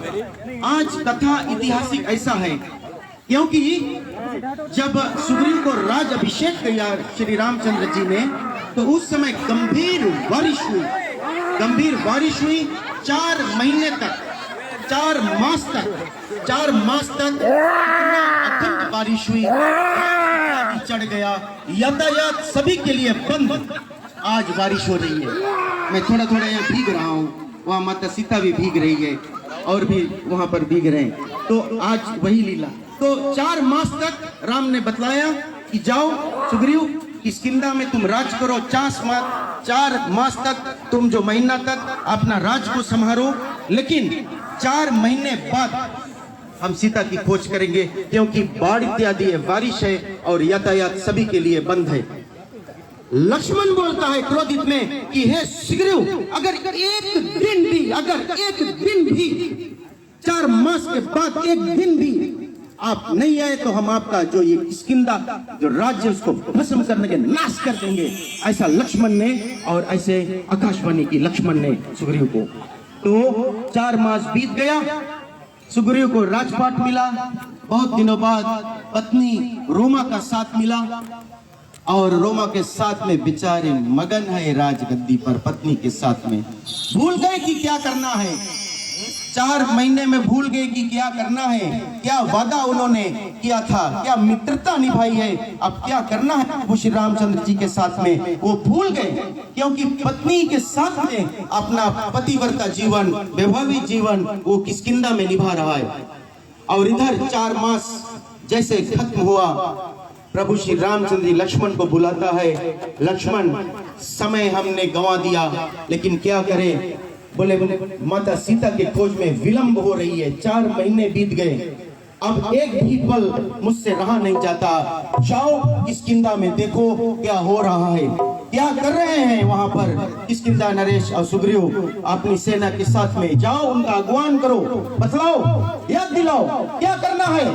आज कथा ऐतिहासिक ऐसा है क्योंकि जब सुग्रीव को राज अभिषेक किया श्री रामचंद्र जी ने, तो उस समय गंभीर बारिश हुई 4 महीने तक 4 मास तक अत्यंत बारिश हुई, चढ़ गया, यातायात सभी के लिए बंद। आज बारिश हो रही है, मैं थोड़ा यहाँ भीग रहा हूँ, वहाँ माता सीता भी भीग रही है और भी वहाँ पर भीग रहे हैं। तो आज वही लीला। तो 4 मास तक राम ने बतलाया कि जाओ सुग्रीव किष्किंधा में तुम राज करो। 4 मास तक तुम जो महीना तक अपना राज को संभालो, लेकिन 4 महीने बाद हम सीता की खोज करेंगे क्योंकि बाढ़ इत्यादि है, बारिश है और यातायात सभी के लिए बंद है। लक्ष्मण बोलता है क्रोधित में कि हे सुग्रीव, अगर एक दिन भी 4 मास के बाद एक दिन भी आप नहीं आए तो हम आपका जो ये किष्किंधा जो राज्य उसको भस्म करने के नाश कर देंगे। ऐसा लक्ष्मण ने और ऐसे आकाशवाणी की लक्ष्मण ने सुग्रीव को। तो 4 मास बीत गया, सुग्रीव को राजपाट मिला। बहुत दिनों बाद पत्नी रोमा का साथ मिला और रोमा के साथ में बेचारे मगन है राजगद्दी पर पत्नी के साथ में। भूल गए कि क्या करना है, 4 महीने में भूल गए कि क्या करना है, क्या वादा उन्होंने किया था, क्या मित्रता निभाई है, अब क्या करना है प्रभु श्री रामचंद्र जी के साथ में, वो भूल गए। क्योंकि पत्नी के साथ में अपना पतिव्रता जीवन, वैभवी जीवन वो किष्किंधा में निभा रहा है। और इधर 4 मास जैसे खत्म हुआ, प्रभु श्री रामचंद्र जी लक्ष्मण को बुलाता है। लक्ष्मण, समय हमने गंवा दिया, लेकिन क्या करें, बोले माता सीता के खोज में विलंब हो रही है, 4 महीने बीत गए, अब एक भी पल मुझसे रहा नहीं जाता। जाओ किष्किंधा में देखो क्या हो रहा है। क्या कर रहे हैं वहां पर किष्किंधा नरेश और सुग्रीव अपनी सेना के साथ में? जाओ उनका अगवान करो, बतलाओ, याद दिलाओ क्या करना है,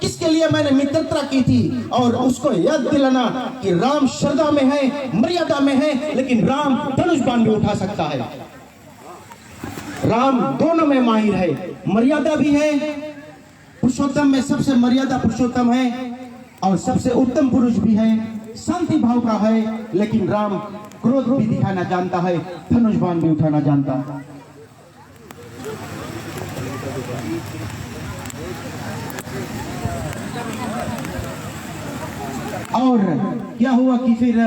किसके लिए मैंने मित्रता की थी, और उसको याद दिलाना कि राम श्रद्धा में है, मर्यादा में है, लेकिन राम धनुष बाण भी उठा सकता है। राम दोनों में माहिर है, मर्यादा भी है, पुरुषोत्तम में सबसे मर्यादा पुरुषोत्तम है और सबसे उत्तम पुरुष भी है, शांति भाव का है, लेकिन राम क्रोध भी दिखाना जानता है, धनुष बाण भी उठाना जानता है। और क्या हुआ कि फिर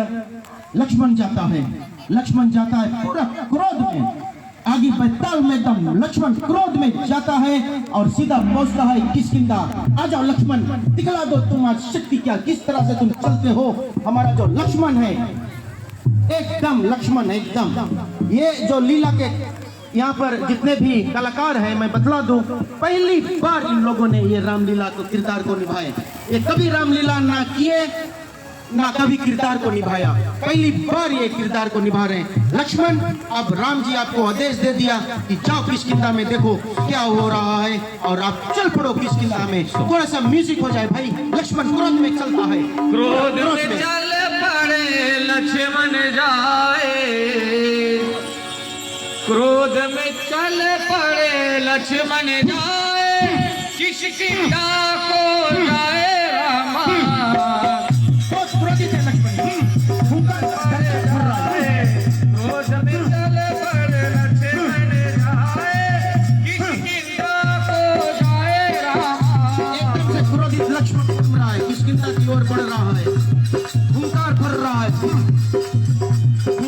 लक्ष्मण जाता है, लक्ष्मण जाता है पूरा क्रोध में, आगे बैताल में एकदम लक्ष्मण क्रोध में जाता है और सीधा पहुंचता है किष्किंधा। आ जाओ लक्ष्मण, दिखला दो तुम्हारी शक्ति क्या, किस तरह से तुम चलते हो। हमारा जो लक्ष्मण है एकदम लक्ष्मण है एकदम। ये जो लीला के यहाँ पर जितने भी कलाकार हैं, मैं बतला दूं, पहली बार इन लोगों ने ये रामलीला को किरदार को निभाए। ये कभी रामलीला ना किए ना कभी किरदार को निभाया, पहली बार ये किरदार को निभा रहे हैं लक्ष्मण। अब राम जी आपको आदेश दे दिया कि जाओ किष्किंधा में देखो क्या हो रहा है और आप चल पड़ो किष्किंधा में। थोड़ा सा म्यूजिक हो जाए भाई। लक्ष्मण क्रोध में चलता है, क्रोध में चल पड़े लक्ष्मण जाए, क्रोध में चल पड़े लक्ष्मण जाए, किष्किंधा को जाए रामा। क्रोधित है लक्ष्मण, क्रोध में चल पड़े लक्ष्मण जाए, किष्किंधा को जाए रामा। एकदम से क्रोधित लक्ष्मण घूम रहा है, किष्किंधा की ओर बढ़ रहा है, हुंकार भर रहा है,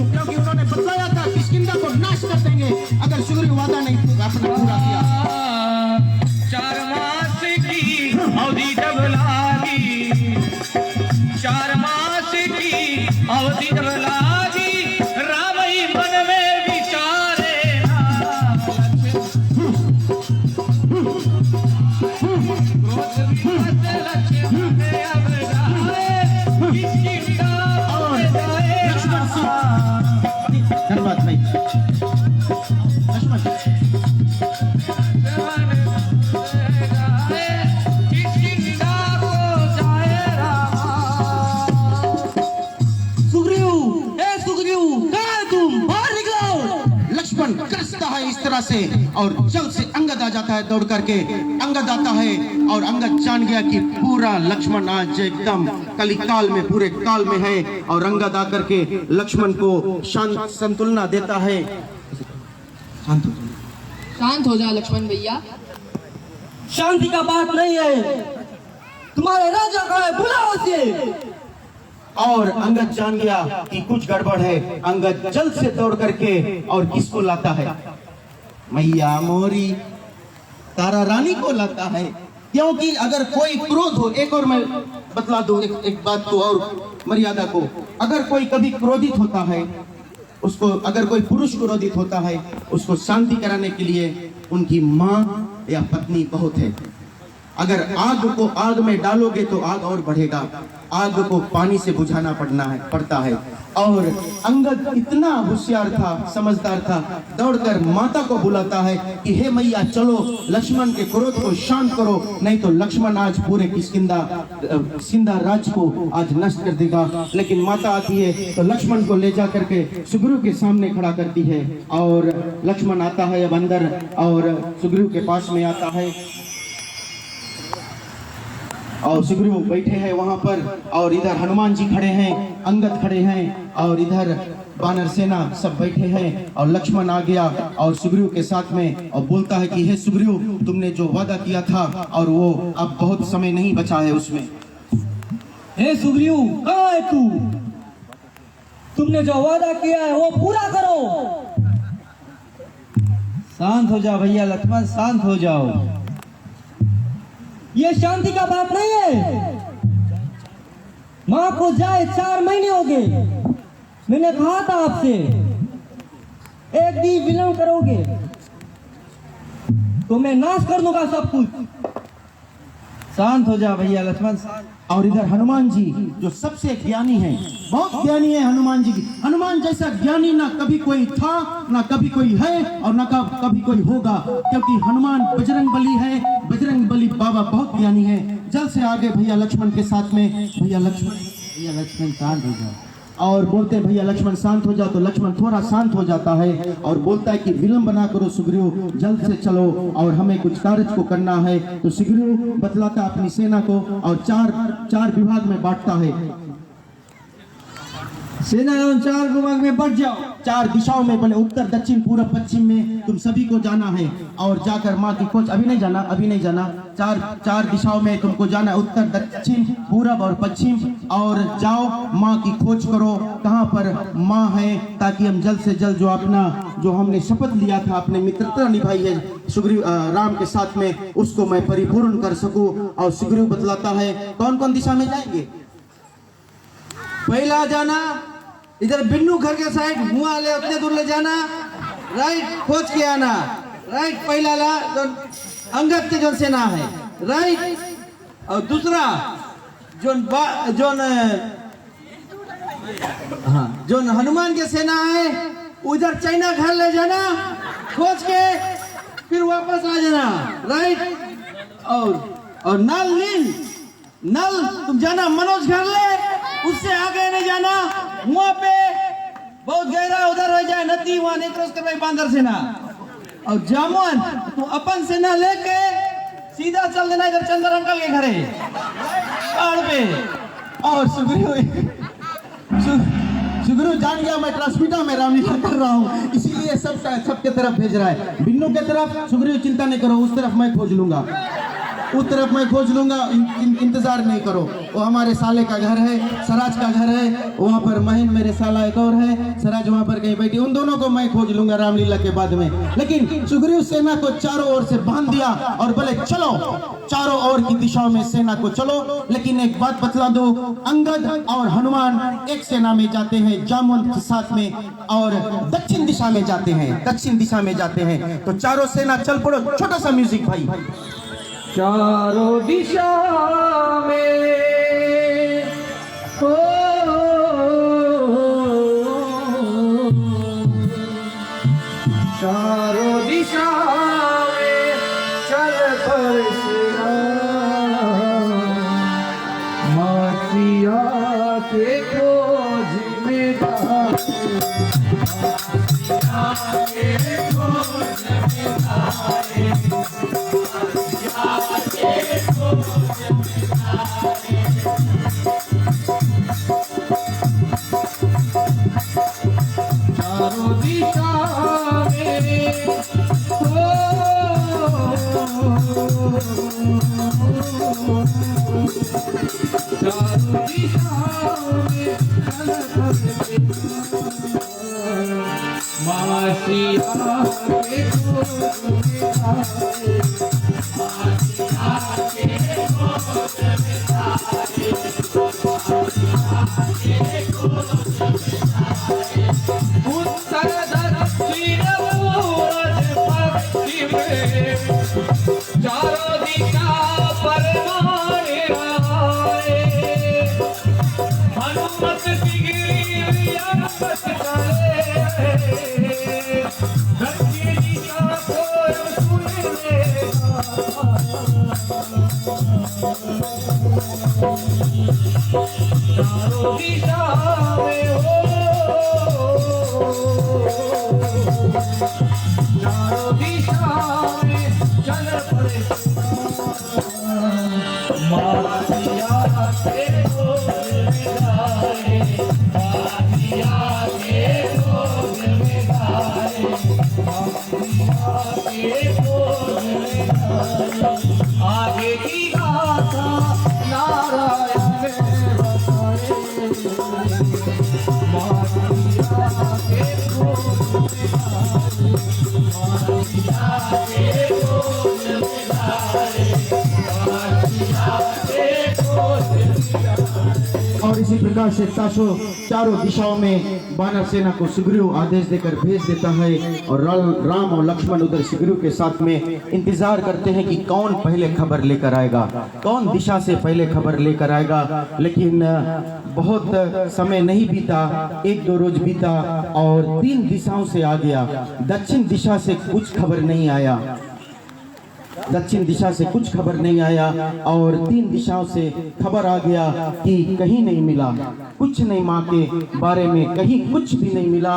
क्योंकि उन्होंने बतलाया था किष्किंधा को नाश कर देंगे अगर सुग्रीव वादा नहीं अपना पूरा किया। 4 मास की अवधि जब लागी, 4 मास की अवधि जब लागी, राम ही मन में विचारे ना। क्रोध विवश लक्ष्मण अब जाए, किष्किंधा को जाए रामा। धन्यवाद भाई लक्ष्मण। लक्ष्मण करसता है इस तरह से और जल्द से अंगद आ जाता है दौड़ करके। अंगद आता है और अंगद जान गया कि पूरा लक्ष्मण आज एकदम कलिकाल में, पूरे काल में है, और अंगद आकर के लक्ष्मण को शांत संतुलना देता है। शांत हो जा लक्ष्मण भैया। शांति का बात नहीं है, तुम्हारे राजा का है, बुलाओ उसे। और अंगद जान गया कि कुछ गड़बड़ है। अंगद जल्द से दौड़ करके और किसको लाता है? मैया मोरी तारा रानी को लाता है। क्योंकि अगर कोई क्रोध हो, एक और मैं बतला दूं एक बात को और मर्यादा को, अगर कोई कभी क्रोधित होता है, उसको अगर कोई पुरुष क्रोधित होता है, उसको शांति कराने के लिए उनकी माँ या पत्नी बहुत है। अगर आग को आग में डालोगे तो आग और बढ़ेगा, आग को पानी से बुझाना पड़ता है। और अंगद इतना होशियार था, समझदार था, दौड़कर माता को बुलाता है कि हे मैया चलो लक्ष्मण के क्रोध को शांत करो, नहीं तो लक्ष्मण आज पूरे किष्किंधा राज्य को आज नष्ट कर देगा। लेकिन माता आती है तो लक्ष्मण को ले जा करके सुग्रीव के सामने खड़ा करती है और लक्ष्मण आता है अब अंदर और सुग्रीव के पास में आता है और सुग्रीव बैठे हैं वहां पर, और इधर हनुमान जी खड़े हैं, अंगद खड़े हैं, और इधर वानर सेना सब बैठे हैं। और लक्ष्मण आ गया और सुग्रीव के साथ में और बोलता है कि हे सुग्रीव, तुमने जो वादा किया था और वो अब बहुत समय नहीं बचा है उसमें। हे सुग्रीव, कहाँ है तू? तुमने जो वादा किया है वो पूरा करो। शांत हो जाओ भैया लक्ष्मण, शांत हो जाओ। ये शांति का बात नहीं है। माँ को जाए 4 महीने हो गए। मैंने कहा था आपसे, एक दिन विलंब करोगे तो मैं नाश कर दूंगा सब कुछ। शांत हो जा भैया लक्ष्मण शांत। और इधर हनुमान जी जो सबसे ज्ञानी हैं, बहुत ज्ञानी है हनुमान जी की। हनुमान जैसा ज्ञानी ना कभी कोई था, ना कभी कोई है, और ना कभी कोई होगा, क्योंकि हनुमान बजरंग बली है। बजरंग बली बाबा बहुत ज्ञानी है। जल्द से आगे भैया लक्ष्मण के साथ में भैया लक्ष्मण शांत हो जाओ, और बोलते हैं भैया लक्ष्मण शांत हो जाओ, तो लक्ष्मण थोड़ा शांत हो जाता है और बोलता है कि विलंब ना करो सुग्रीव, जल्द से चलो और हमें कुछ कार्य को करना है। तो सुग्रीव बतलाता है अपनी सेना को और चार विभाग में बांटता है। सेना चार विभाग में बढ़ जाओ, 4 दिशाओं में, बोले उत्तर दक्षिण पूर्व पश्चिम में तुम सभी को जाना है और जाकर माँ की खोज। अभी नहीं जाना, चार दिशाओं में तुमको जाना है, उत्तर दक्षिण पूर्व और पश्चिम, और जाओ माँ की खोज करो कहाँ पर माँ है, ताकि हम जल्द से जल्द जो हमने शपथ लिया था, अपने मित्रता निभाई है सुग्रीव राम के साथ में, उसको मैं परिपूर्ण कर सकूं। और सुग्रीव बतलाता है कौन कौन दिशा में जाएंगे। पहला जाना इधर बिन्नू घर के साइड मुआ ले उतने दूर ले जाना, राइट खोज के आना, राइट पहला ला जो अंगद के जो सेना है, राइट। और दूसरा जो हनुमान के सेना है उधर चाइना घर ले जाना, खोज के फिर वापस आ जाना, राइट। और नल तुम जाना मनोज घर ले, उससे आगे नहीं जाना, वहां पे बहुत गहरा उधर हो जाए नदी, वहां नहीं क्रॉस करवाई बांदर सेना। और जामुन तो अपन सेना लेके सीधा चल देना इधर चंद्र अंकल के घरे पहाड़ पे। और सुग्रीव जान गया मैं ट्रांसमीटर में रामलीला कर रहा हूँ, इसीलिए सबके तरफ भेज रहा है। बिन्नू के तरफ सुग्रीव चिंता नहीं करो, उस तरफ मैं खोज लूंगा, उस तरफ मैं खोज लूंगा, इंतजार नहीं करो। वो हमारे साले का घर है, सराज का घर है, वहाँ पर महीन मेरे साला एक और है, सराज वहाँ पर कहीं बैठी, उन दोनों को मैं खोज लूंगा रामलीला के बाद में। लेकिन सुग्रीव सेना को चारों ओर से बांध दिया और बोले चलो चारों ओर की दिशाओं में सेना को चलो। लेकिन एक बात बतला दो, अंगद और हनुमान एक सेना में जाते हैं जामुन के साथ में, और दक्षिण दिशा में जाते हैं। तो चारों सेना चल पड़ो। छोटा सा म्यूजिक भाई। चारों दिशा में हो, चारों दिशा में चल पर मातिया के खोज में इसी प्रकार से चारों दिशाओं में वानर सेना को सुग्रीव आदेश देकर भेज देता है और राम और लक्ष्मण उधर सुग्रीव के साथ में इंतजार करते हैं कि कौन पहले खबर लेकर आएगा, कौन दिशा से पहले खबर लेकर आएगा। लेकिन बहुत समय नहीं बीता, 1-2 रोज बीता और 3 दिशाओं से आ गया। दक्षिण दिशा से कुछ खबर नहीं आया, दक्षिण दिशा से कुछ खबर नहीं आया और 3 दिशाओं से खबर आ गया कि कहीं नहीं मिला, कुछ नहीं, माँ के बारे में कहीं कुछ भी नहीं मिला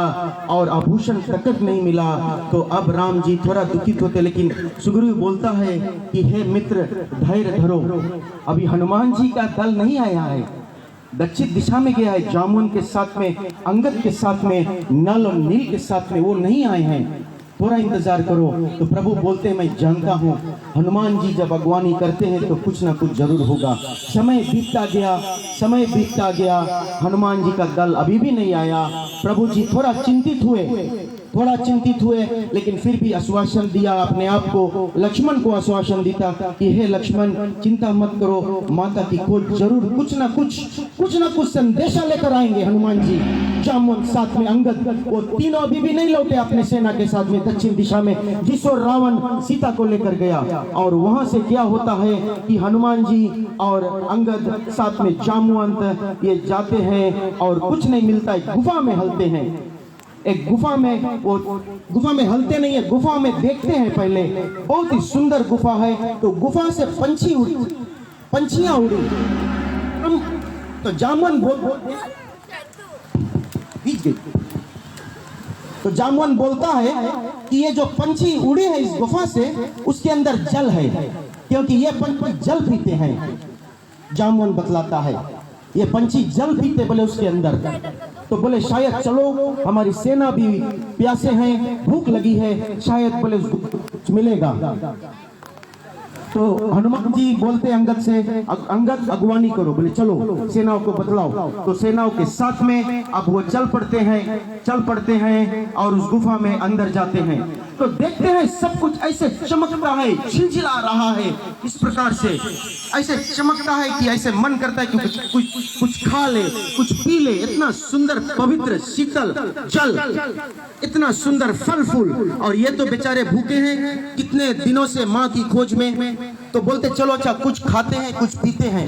और आभूषण तक नहीं मिला। तो अब राम जी थोड़ा दुखित होते, लेकिन सुग्रीव बोलता है कि हे मित्र धैर्य धरो, अभी हनुमान जी का दल नहीं आया है, दक्षिण दिशा में गया है, जामुन के साथ में, अंगद के साथ में, नल और नील के साथ में, वो नहीं आए हैं, थोड़ा इंतजार करो। तो प्रभु बोलते हैं मैं जानता हूँ हनुमान जी जब अगवानी करते हैं तो कुछ ना कुछ जरूर होगा। समय बीतता गया, हनुमान जी का दल अभी भी नहीं आया। प्रभु जी थोड़ा चिंतित हुए, लेकिन फिर भी आश्वासन दिया अपने आप को, लक्ष्मण को आश्वासन दिया कि हे लक्ष्मण चिंता मत करो, माता की खोज जरूर कुछ ना कुछ संदेशा लेकर आएंगे हनुमान जी। जामुन साथ में अंगद, वो तीनों अभी भी नहीं लौटे अपने सेना के साथ में दक्षिण दिशा में, जिस ओर रावण सीता को लेकर गया। और वहां से क्या होता है कि हनुमान जी और अंगद साथ में जामुवंत ये जाते हैं और कुछ नहीं मिलता है, गुफा में हलते हैं। एक गुफा में हलते नहीं है, गुफा में देखते हैं पहले, बहुत ही सुंदर गुफा है। तो गुफा से पंछियां उड़ी, तो जामुन तो जामुन बोलता है कि ये जो पंछी उड़े हैं इस गुफा से, उसके अंदर जल है, क्योंकि ये पंछी जल पीते हैं। जामुन बतलाता है ये पंछी जल पीते बोले उसके अंदर। तो बोले शायद चलो, हमारी सेना भी प्यासे हैं, भूख लगी है, शायद बोले उसको कुछ मिलेगा। तो हनुमान जी बोलते अंगद से, अंगद अगवानी करो, बोले चलो सेनाओं को बतलाओ। तो सेनाओं के साथ में अब वो चल पड़ते हैं और उस गुफा में अंदर जाते हैं। तो देखते हैं सब कुछ ऐसे चमकता है, झिलझिला रहा है, इस प्रकार से ऐसे चमकता है कि ऐसे मन करता है कि कुछ खा ले, कुछ पी ले। इतना सुंदर पवित्र शीतल जल, इतना सुंदर फल फूल, और ये तो बेचारे भूखे हैं कितने दिनों से माँ की खोज में। तो बोलते चलो अच्छा कुछ खाते हैं, कुछ पीते हैं,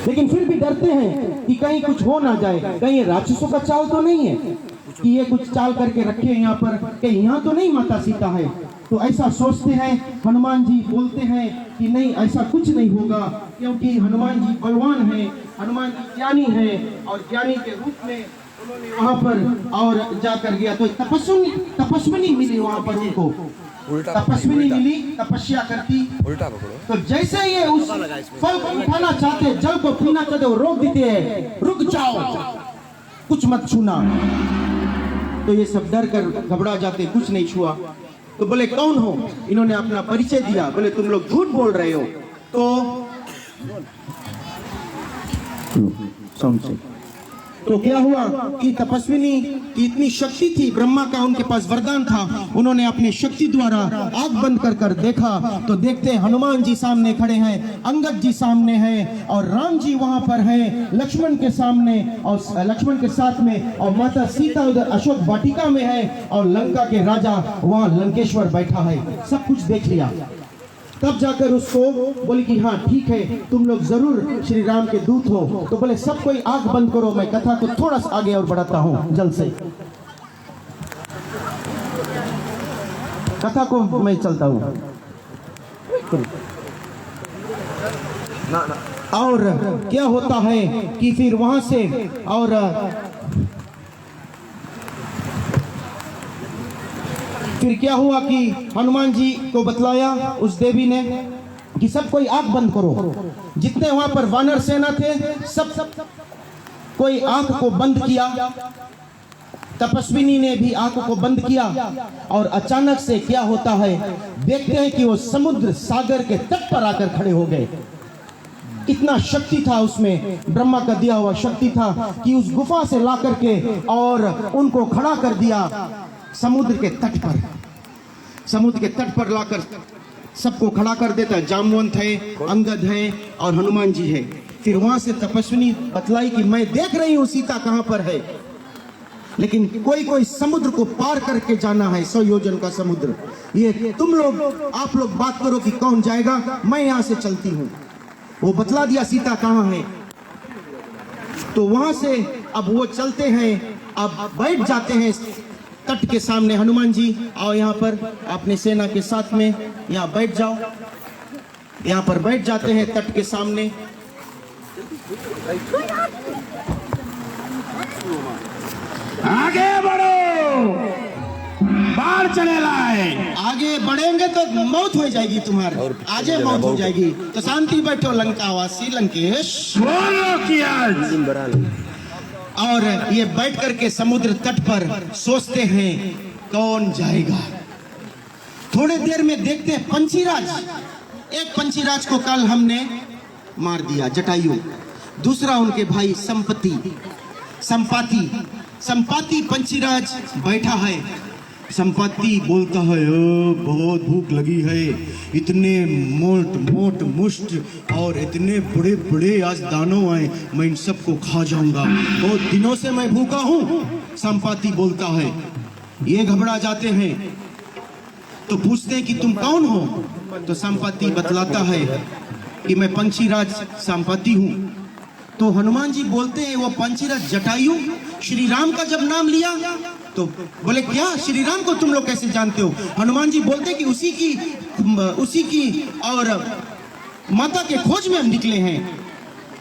लेकिन फिर भी डरते हैं कि कहीं कुछ हो ना जाए, कहीं राक्षसों का चाल तो नहीं है कि ये कुछ चाल करके रखे यहाँ पर, कहीं यहाँ तो नहीं माता सीता है। तो ऐसा सोचते हैं। हनुमान जी बोलते हैं कि नहीं, ऐसा कुछ नहीं होगा, क्योंकि हनुमान जी बलवान है, हनुमान जी ज्ञानी है, और ज्ञानी के रूप में उन्होंने वहां पर और जाकर गया। तो तपस्विनी मिली वहां पर उनको, तपस्विनी मिली, तपस्या करती। तो जैसे ये उस फल को उठाना चाहते, जल को पीना चाहते, वो रोक देते हैं, रुक जाओ, कुछ मत छूना। तो ये सब डर कर घबरा जाते, कुछ नहीं छुआ। तो बोले कौन हो? इन्होंने अपना परिचय दिया। बोले तुम लोग झूठ बोल रहे हो। तो क्या हुआ कि तपस्विनी की इतनी शक्ति थी, ब्रह्मा का उनके पास वरदान था, उन्होंने अपनी शक्ति द्वारा आंख बंद कर देखा। तो देखते हनुमान जी सामने खड़े हैं, अंगद जी सामने हैं, और राम जी वहां पर हैं लक्ष्मण के सामने, और लक्ष्मण के साथ में, और माता सीता उधर अशोक वाटिका में है, और लंका के राजा वहां लंकेश्वर बैठा है। सब कुछ देख लिया। तब जाकर उसको बोले कि हाँ ठीक है, तुम लोग जरूर श्री राम के दूत हो। तो बोले सब कोई आंख बंद करो, मैं कथा को थोड़ा सा आगे और बढ़ाता हूँ जल्द से। कथा को मैं चलता हूँ। और क्या होता है कि फिर वहां से और फिर क्या हुआ कि हनुमान जी को बतलाया उस देवी ने कि सब कोई आंख बंद करो। जितने वहां पर वानर सेना थे सब कोई आंख को बंद किया। तपस्विनी ने भी आंख को बंद किया, और अचानक से क्या होता है, देखते हैं कि वो समुद्र सागर के तट पर आकर खड़े हो गए। इतना शक्ति था उसमें, ब्रह्मा का दिया हुआ शक्ति था कि उस गुफा से ला करके और उनको खड़ा कर दिया समुद्र के तट पर। समुद्र के तट पर लाकर सबको खड़ा कर देता। जामवंत है, अंगद है और हनुमान जी है। फिर वहां से तपस्विनी बतलाई कि मैं देख रही हूं सीता कहां पर है, लेकिन कोई कोई समुद्र को पार करके जाना है, 100 योजन का समुद्र। ये तुम लोग, आप लोग बात करो कि कौन जाएगा, मैं यहां से चलती हूं। वो बतला दिया सीता कहां है। तो वहां से अब वो चलते हैं, अब बैठ जाते हैं तट के सामने। हनुमान जी आओ यहाँ पर अपने सेना के साथ में, यहाँ बैठ जाओ। यहाँ पर बैठ जाते हैं तट के सामने। आगे बढ़ो, बाढ़ चले लाए। आगे बढ़ेंगे तो मौत हो जाएगी तुम्हारी, आजे मौत हो जाएगी। तो शांति बैठो लंकावासी लंकेश। बोलो किया और ये बैठ करके समुद्र तट पर सोचते हैं कौन जाएगा। थोड़े देर में देखते हैं पंचीराज, एक पंचीराज को कल हमने मार दिया जटायु, दूसरा उनके भाई संपाति पंचीराज बैठा है। संपत्ति बोलता है ओ बहुत भूख लगी है, इतने मोट मुष्ट और इतने बड़े बड़े आज दानव आए, मैं इन सबको खा जाऊंगा, बहुत दिनों से मैं भूखा हूं। संपत्ति बोलता है। ये घबरा जाते हैं तो पूछते हैं कि तुम कौन हो। तो संपत्ति बतलाता है कि मैं पंचीराज संपत्ति हूं। तो हनुमान जी बोलते हैं वो पंचीराज जटायु श्री राम का जब नाम लिया तो बोले क्या श्री राम को तुम लोग कैसे जानते हो। हनुमान जी बोलते कि उसी की और माता के खोज में हम निकले हैं।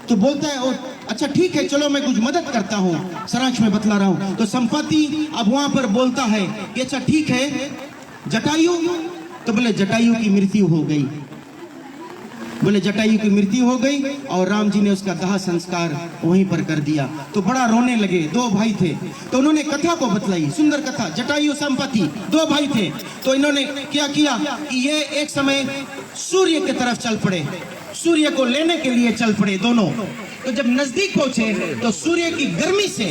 तो बोलता है अच्छा ठीक है, चलो मैं कुछ मदद करता हूँ, सरांच में बतला रहा हूँ। तो संपत्ति अब वहां पर बोलता है कि अच्छा ठीक है जटायु। तो बोले जटायु की मृत्यु हो गई, बोले जटायु की मृत्यु हो गई और राम जी ने उसका दाह संस्कार वहीं पर कर दिया। तो बड़ा रोने लगे, दो भाई थे। तो उन्होंने कथा को बतलाई, सुंदर कथा। जटायु संपत्ति दो भाई थे। तो इन्होंने क्या किया कि ये एक समय सूर्य की तरफ चल पड़े, सूर्य को लेने के लिए चल पड़े दोनों। तो जब नजदीक पहुंचे तो सूर्य की गर्मी से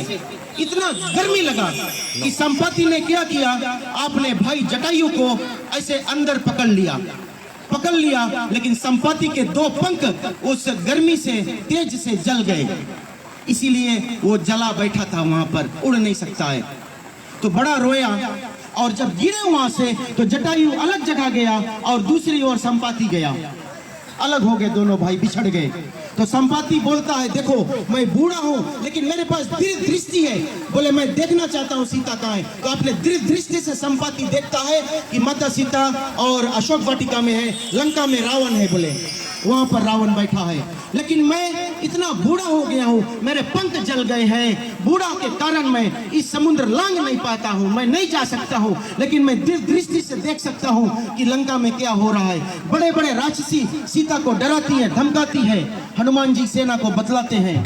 इतना गर्मी लगा कि संपत्ति ने क्या किया, आपने भाई जटायु को ऐसे अंदर पकड़ लिया, लेकिन संपत्ति के दो पंख उस गर्मी से तेज से जल गए, इसीलिए वो जला बैठा था वहां पर, उड़ नहीं सकता है। तो बड़ा रोया और जब गिरे वहां से तो जटायु अलग जगह गया और दूसरी ओर संपत्ति गया, अलग हो गए दोनों भाई, बिछड़ गए। तो संपत्ति बोलता है देखो मैं बूढ़ा हूँ लेकिन मेरे पास दृढ़ दृष्टि है, बोले मैं देखना चाहता हूँ सीता कहाँ है। तो अपने दृढ़ दृष्टि से संपत्ति देखता है कि माता सीता और अशोक वाटिका में है, लंका में रावण है, बोले वहां पर रावण बैठा है। लेकिन मैं इतना बूढ़ा हो गया हूँ, मेरे पंख जल गए हैं, बूढ़ा के कारण मैं इस समुद्र लांग नहीं पाता हूँ, मैं नहीं जा सकता हूँ। लेकिन मैं दृढ़ दृष्टि से देख सकता हूँ कि लंका में क्या हो रहा है। बड़े बड़े राक्षसी सीता को डराती है, धमकाती है, हनुमान जी सेना को बतलाते हैं।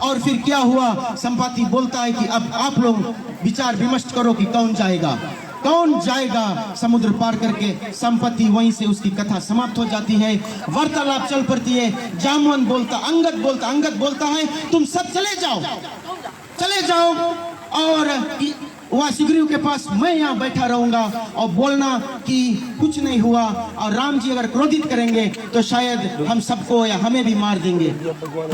और फिर क्या हुआ, संपत्ति बोलता है कि अब आप लोग विचार विमर्श करो कि कौन जाएगा समुद्र पार करके। संपत्ति वहीं से उसकी कथा समाप्त हो जाती है, वार्तालाप चल पड़ती है। जामवंत बोलता, अंगद बोलता है तुम सब चले जाओ और वहाँ सुग्रीव के पास मैं यहाँ बैठा रहूंगा और बोलना कि कुछ नहीं हुआ, और राम जी अगर क्रोधित करेंगे तो शायद हम सबको या हमें भी मार देंगे।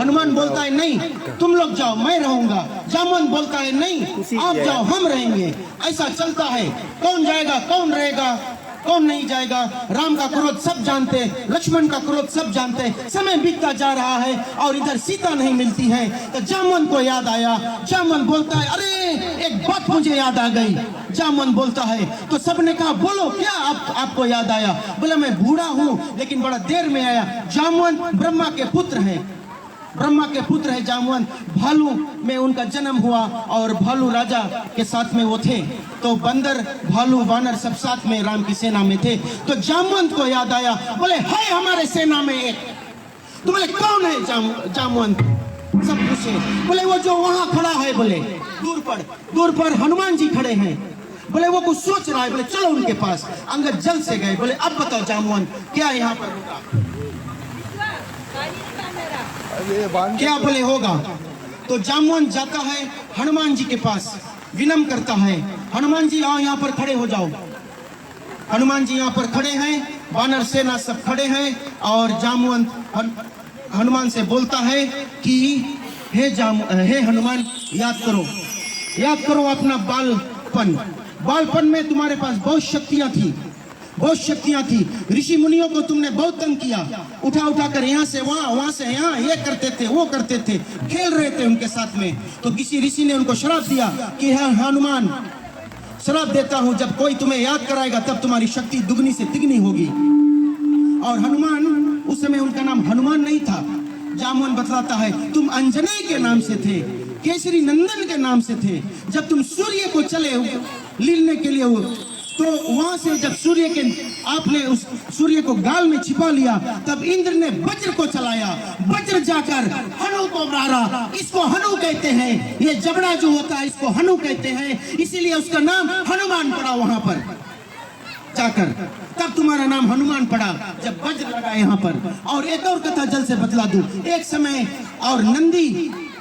हनुमान बोलता है नहीं तुम लोग जाओ, मैं रहूंगा। जामवंत बोलता है नहीं आप जाओ, हम रहेंगे। ऐसा चलता है, कौन जाएगा कौन रहेगा कौन नहीं जाएगा। राम का क्रोध सब जानते, लक्ष्मण का क्रोध सब जानते। समय बीतता जा रहा है और इधर सीता नहीं मिलती है। तो जामवंत को याद आया, जामवंत बोलता है अरे एक बात मुझे याद आ गई। जामवंत बोलता है तो सबने कहा बोलो क्या आपको याद आया। बोला मैं बूढ़ा हूँ लेकिन बड़ा देर में आया। जामवंत ब्रह्मा के पुत्र है जामवंत। भालू में उनका जन्म हुआ और भालू राजा के साथ में वो थे। तो बंदर भालू वानर सब साथ में राम की सेना में थे। तो जामवंत को याद आया, बोले है हमारे सेना में एक। तो बोले कौन है जामवंत, सब पूछे। बोले वो जो वहां खड़ा है, बोले दूर पर हनुमान जी खड़े हैं। बोले वो कुछ सोच रहा है, बोले चलो उनके पास। अंगद जल्द से गए, बोले अब बताओ जामवंत क्या यहाँ पर होगा, क्या बोले होगा। तो जामवंत जाता है हनुमान जी के पास, विनम्र करता है हनुमान जी आओ यहाँ पर खड़े हो जाओ। हनुमान जी यहाँ पर खड़े हैं, वानर सेना सब खड़े हैं और जामवंत हनुमान से बोलता है कि हे हनुमान, याद करो अपना बालपन में तुम्हारे पास बहुत शक्तियां थी। ऋषि मुनियों को तुमने बहुत तंग किया, उठा कर यहाँ से वहां से यहाँ, ये करते थे वो करते थे, खेल रहे थे उनके साथ में। तो किसी ऋषि ने उनको श्राप दिया कि हनुमान, श्राप देता हूं, जब कोई तुम्हें याद कराएगा तब तुम्हारी शक्ति दुगनी से तिगनी होगी। और हनुमान, उस समय उनका नाम हनुमान नहीं था। जामुन बतलाता है तुम अंजनी के नाम से थे, केसरी नंदन के नाम से थे। जब तुम सूर्य को चले लीलने के लिए तो वहां से जब आपने उस सूर्य को गाल में छिपा लिया, तब इंद्र ने वज्र को चलाया, वज्र जाकर हनु को मारा। इसको हनु कहते हैं, ये जबड़ा जो होता है इसको हनु कहते हैं, इसीलिए उसका नाम हनुमान पड़ा वहां पर जाकर। तब तुम्हारा नाम हनुमान पड़ा जब वज्र लगा यहाँ पर। और एक और कथा जल्द से बतला दूं। एक समय और नंदी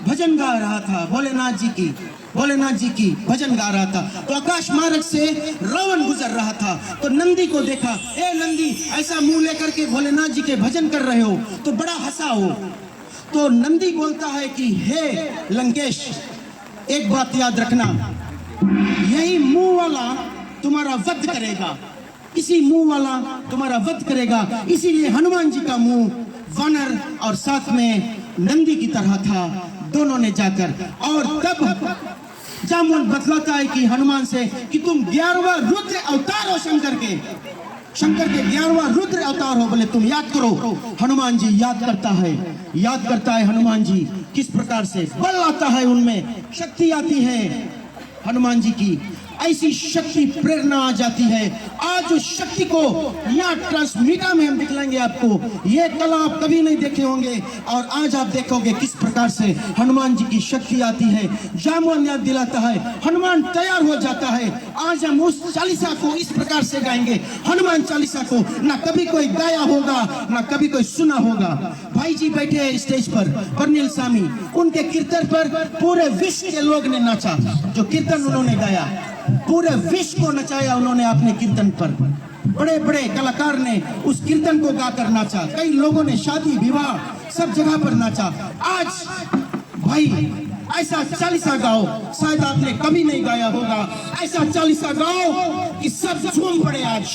भजन गा रहा था, भोलेनाथ जी की भजन गा रहा था। तो आकाश मार्ग से रावण गुजर रहा था, तो नंदी को देखा, ए नंदी, ऐसा मुंह लेकर के भोलेनाथ जी के भजन कर रहे हो तो बड़ा हंसा हो। तो नंदी बोलता है कि हे लंकेश, एक बात याद रखना, यही मुंह वाला तुम्हारा वध करेगा, इसी मुंह वाला तुम्हारा वध करेगा। इसीलिए हनुमान जी का मुंह वानर और साथ में नंदी की तरह था, दोनों ने जाकर। और तब जामुन बतलाता है कि हनुमान से कि तुम 11वां रुद्र अवतार हो, शंकर के 11वां रुद्र अवतार हो। बोले तुम याद करो। हनुमान जी याद करता है हनुमान जी किस प्रकार से बल आता है, उनमें शक्ति आती है हनुमान जी की, ऐसी शक्ति प्रेरणा आ जाती है। आज उस शक्ति को यहाँ ट्रांसमीटर में हम दिखलाएंगे आपको, ये कला आप कभी नहीं देखे होंगे। और आज आप देखोगे किस प्रकार से हनुमान जी की शक्ति आती है। जामुन याद दिलाता है, हनुमान तैयार हो जाता है। आज हम उस चालीसा को इस प्रकार से गाएंगे, हनुमान चालीसा को ना कभी कोई गाया होगा ना कभी कोई सुना होगा। भाई जी बैठे हैं स्टेज पर, बर्निल स्वामी, उनके कीर्तन पर पूरे विश्व के लोग ने नाचा। जो कीर्तन उन्होंने गाया पूरे विश्व को नचाया उन्होंने अपने कीर्तन पर। बड़े बड़े कलाकार ने उस कीर्तन को गाकर नाचा, कई लोगों ने शादी विवाह सब जगह पर नाचा। आज भाई ऐसा चालीसा गाओ, शायद आपने कभी नहीं गाया होगा, ऐसा चालीसा गाओ कि सब झूम पड़े। आज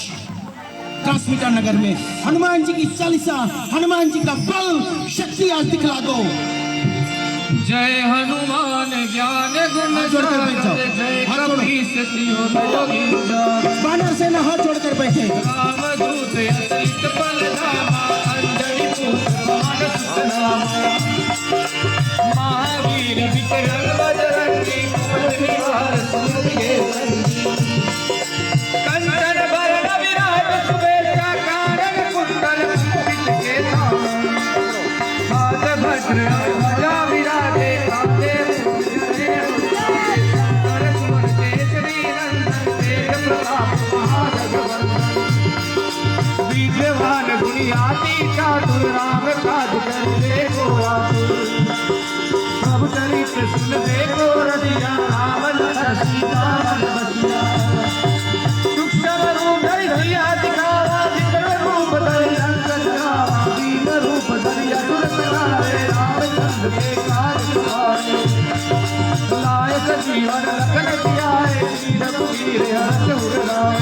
ट्रांसमीटर नगर में हनुमान जी की चालीसा, हनुमान जी का बल शक्ति आज दिखला दो। जय हनुमान ज्ञान गुण सागर, जय कपीस तियो लोगी उजागर। बानर सेना हाथ जोड़कर बैठे। रामदूत अतुलित बलधामा, अंजनी पुत्र मानस नामा। महावीर विक्रम बजरंगी, कुमति निवार सुमति के संगी। कंचन बरन विराज सुबेसा, कानन कुंडल कुंचित केसा। हाथ भद्र ध्वजा विराजे, कांधे मूंज जनेऊ। कर सुमन केसरी नंदन, तेज प्रताप महाजगवंदन। विद्यवान गुणियाति चातुर, राम काज करते को आतुर। प्रभु चरित्र सुन देखो रसिया, राम लखन सीता मन बसिया। सूक्ष्म रूप धरि धरिया दिखावा, विकट रूप धरि लंक जरावा। दीन रूप धरि असुर सहारे, रामचंद्र के काज सवारे। लायक जीवन लखन जियाए, श्री रघुवीर हरष उर लाए।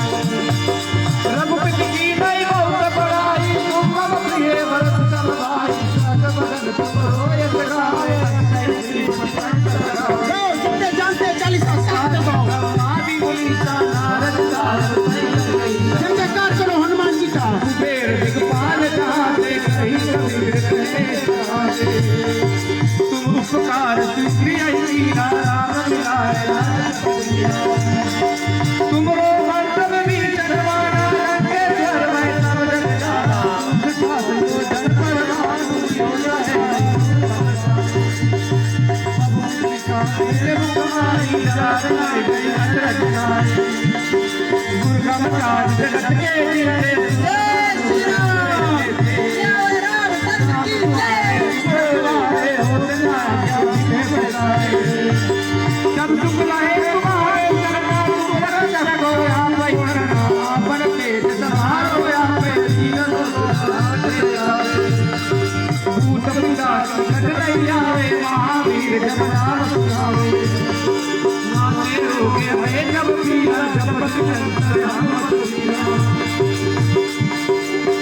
रघुपति की नई बहुत बड़ाई, तुम मम प्रिय भरत सम भाई। सत बदन तुम रोय सगाए, श्री जितने जानते हैं चालीसा साथ गाओ। आदि मुनि सा नारद सारद जयकार करो हनुमान जी का। कुबेर दिगपाल कहाते, कहीं कबीर कहे कहाते। तुम उपकार सुप्रिय हीरा, राम मिलाए तुम रो मंत्र भी चढ़वाना, लंकेश्वर मैं सब जग जाना। सुखा जो जन पर राम जो रहे। तुम्हारी चारनाई गई अदरक नाई, दुर्गम काज जगत के जीते। सब दुख लाए तुम्हारे चरना, तुम रक्षा को आप ही करना। आपन पेट संभालो, आप जीवन भूत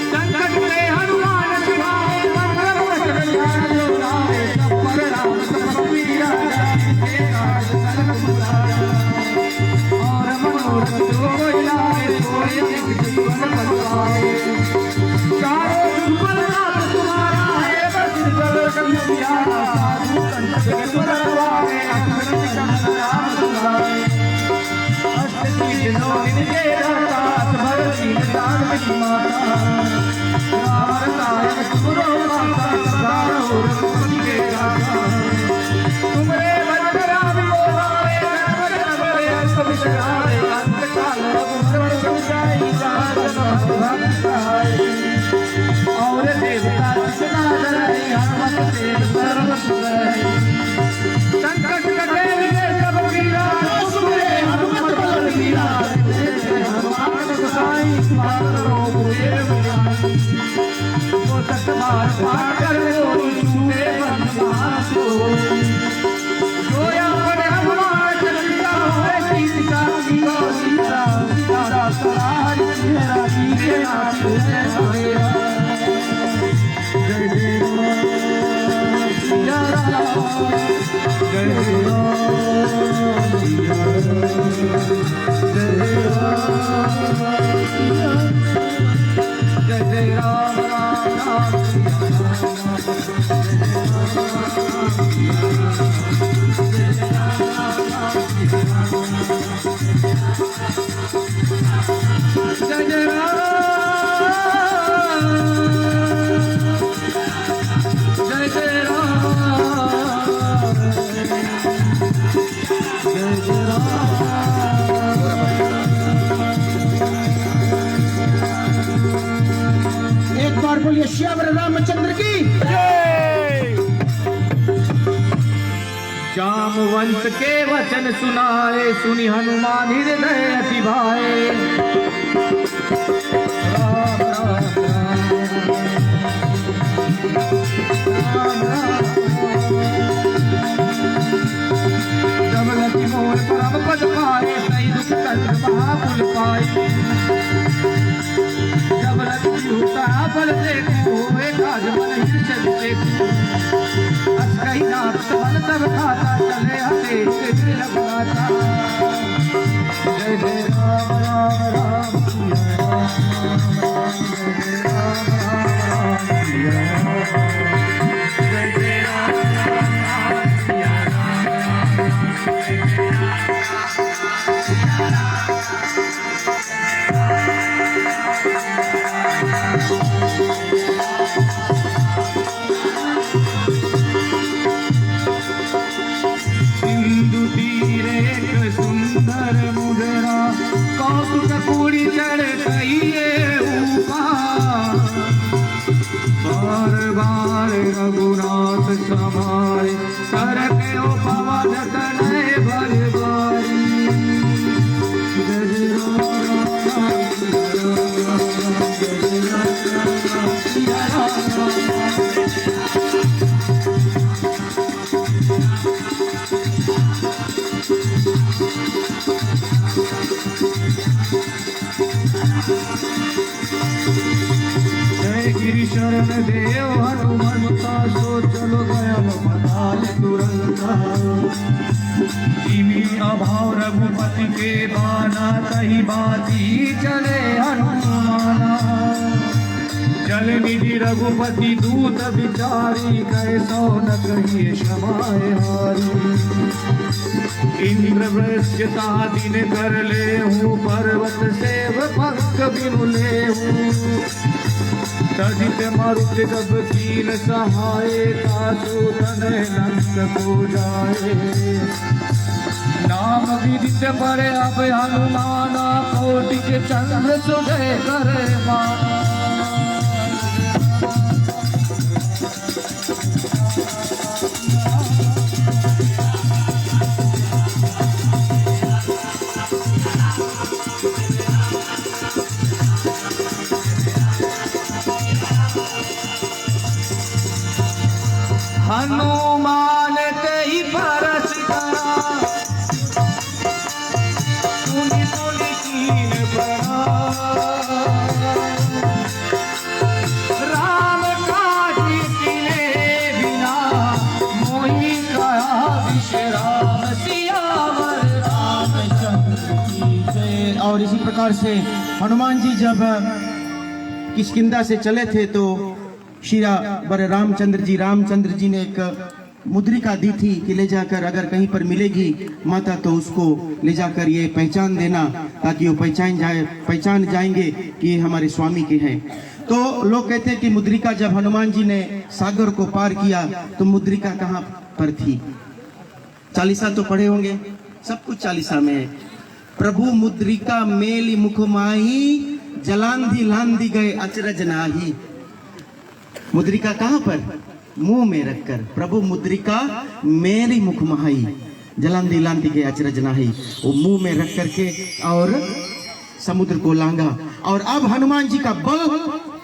संकट में हनुमान छुड़ाए, मंत्र वचन ध्यान जो लाए, सब पर राम तपस्वी वीरा जाए, के काज सकल पुराया। और मनोरथ जो कोई लाए, सोई अमित जीवन फल पाए। चारों जुगल नाथ तुम्हारा है, बस जल कभी प्यारा, साधु संत के स्वर रवाए, अखंड चंद्र राम दुलारे। अष्टसिद्धि नौ दिन के दाता, भर दीन दान की माता। राम रसायन सुरो माता, सदा रहो रघुपति के राजा। तुमरे भक्त राम को आए, जन्म जन्म रे अष्ट विसराए, अंत काल रघुवर सब जाई, जहाँ जन्म भक्त आए। और देवता कृष्णा धराई, हनुमत तेज सर्व सुधराई। संकट कटे विजय सब पीरा, सुरे हनुमत बल वीरा। हनुमान गोसाई पार रोग हुए बुराई। वो सतबार पार कर कोई, छूटे बंद महासोई। जोया पर हनुमान चलिता है, सीता की गौ सीता। सीता सवार चेहरा कीजे नाथ है सोया। जय जय राम सिया राम, जय जय राम सिया राम, जय जय राम सिया राम, जय जय राम राम राम सिया राम, जय जय राम। जय जय राम, जय जय राम। एक बार बोलिए श्यावर रामचंद्र की। जामवंत के वचन सुनाए, सुनि हनुमान हृदय अति भाए। राम राम राम राम। जब लखी मोर परम पद पाए, तई दुख कंठ महापुल पाए। जब लखी होता फल देखो, एक आज मन हिर्चल देखो। अस कही नाथ मन सब खाता, चले हते तेरे लगाता। जय जय राम राम राम सिया राम, जय जय राम राम राम सिया राम, जय जय राम राम राम सिया राम, जय जय सिंधु तीरे एक सुंदर मुद्रा, कौतुक पूरी चढ़ कहिए ऊपर। बार बार रघुनाथ समाए, कर के ओ पवन तनय भर बारी। जय जय राम राम सिया राम, जय जय राम राम सिया राम। जय गिरि शरण देव हनुमंता, सो चलो गया पताल तुरंता। जिमी अभाव रघुपति के बाना, कही बाती चले हनुमाना। जल निधि रघुपति दूत विचारी, कैसो न कहिए क्षमाए हारी। इंद्र वृष्यता दिन कर ले हूँ, पर्वत सेव भक्त बिनु ले हूँ। तजित मरुत गब कीन सहाय, कासु तनय लंक को जाए। नाम विदित पर अब हनुमाना, कोटि के चंद्र सुजय करे माना। हनुमान कही परस करा, सुनि सुनि की प्रकार से हनुमान जी जब किष्किंधा से चले थे तो श्री रामचंद्र जी ने एक मुद्रिका दी थी कि ले जाकर अगर कहीं पर मिलेगी माता तो उसको ले जाकर ये पहचान देना, ताकि वो पहचान जाएंगे कि ये हमारे स्वामी के हैं। तो लोग कहते हैं कि मुद्रिका जब हनुमान जी ने सागर को पार किया तो मुद्रिका कहाँ पर थी? चालीसा तो पढ़े होंगे, सब कुछ चालीसा में है। प्रभु मुद्रिका मेली मुख माही, जलांधी लांधी गए अचरज नाही। मुद्रिका कहाँ पर? मुंह में रखकर। प्रभु मुद्रिका मेरी मुख माही, जलांधी लांधी गए अचरज नाही। वो मुंह में रख करके और समुद्र को लांगा। और अब हनुमान जी का बल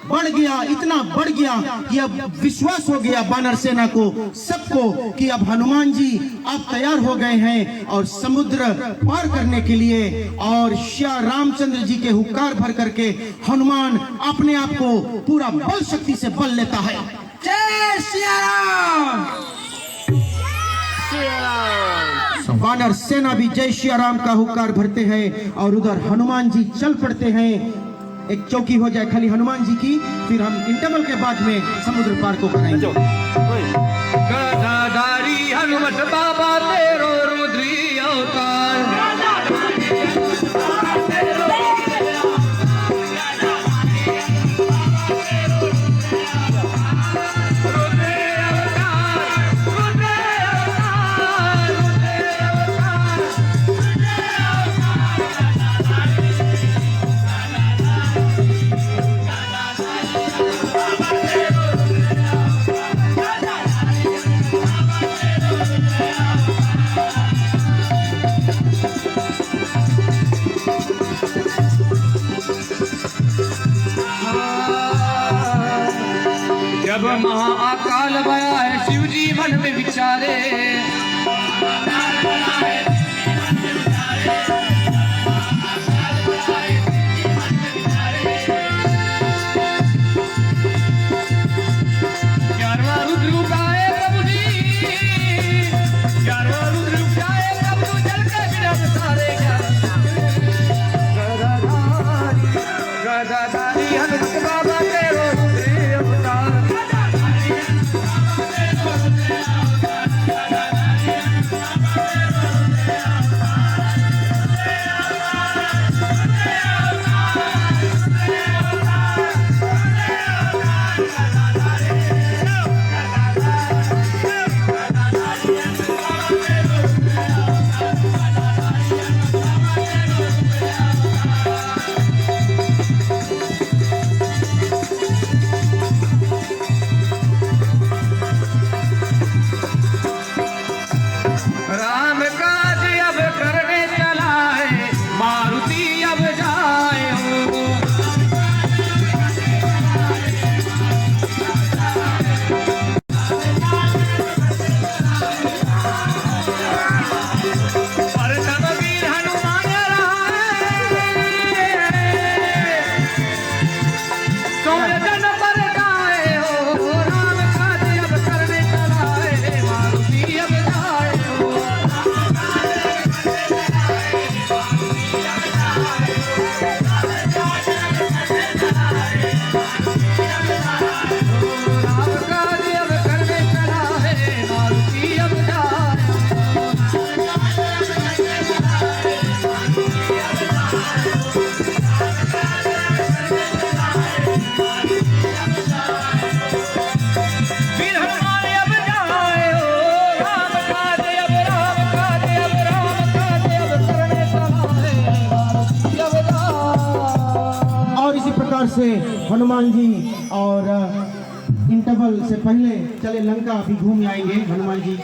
बढ़ गया, इतना बढ़ गया कि अब विश्वास हो गया वानर सेना को, सबको, कि अब हनुमान जी अब तैयार हो गए हैं और समुद्र पार करने के लिए। और श्री रामचंद्र जी के हुक्कार भर करके हनुमान अपने आप को पूरा बल शक्ति से बल लेता है। जय सिया राम। वानर सेना भी जय श्री राम का हुक्कार भरते हैं और उधर हनुमान जी चल पड़ते हैं। एक चौकी हो जाए खाली हनुमान जी की, फिर हम इंटरवल के बाद में समुद्र पार को कराएंगे। गदाधारी हनुमत बाबा तेरो रुद्री अवतार। जब महाअकाल भया है शिव जी मन में विचारे, ग्यारहवां रुद्र उठाए प्रभु जी, ग्यारहवां रुद्र उठाए प्रभु जल के बिना सारे। गदाधारी हनुमत बाबा तेरो रुद्री अवतार। से हनुमान जी और इंटरवल से पहले चले लंका भी घूम आएंगे हनुमान जी।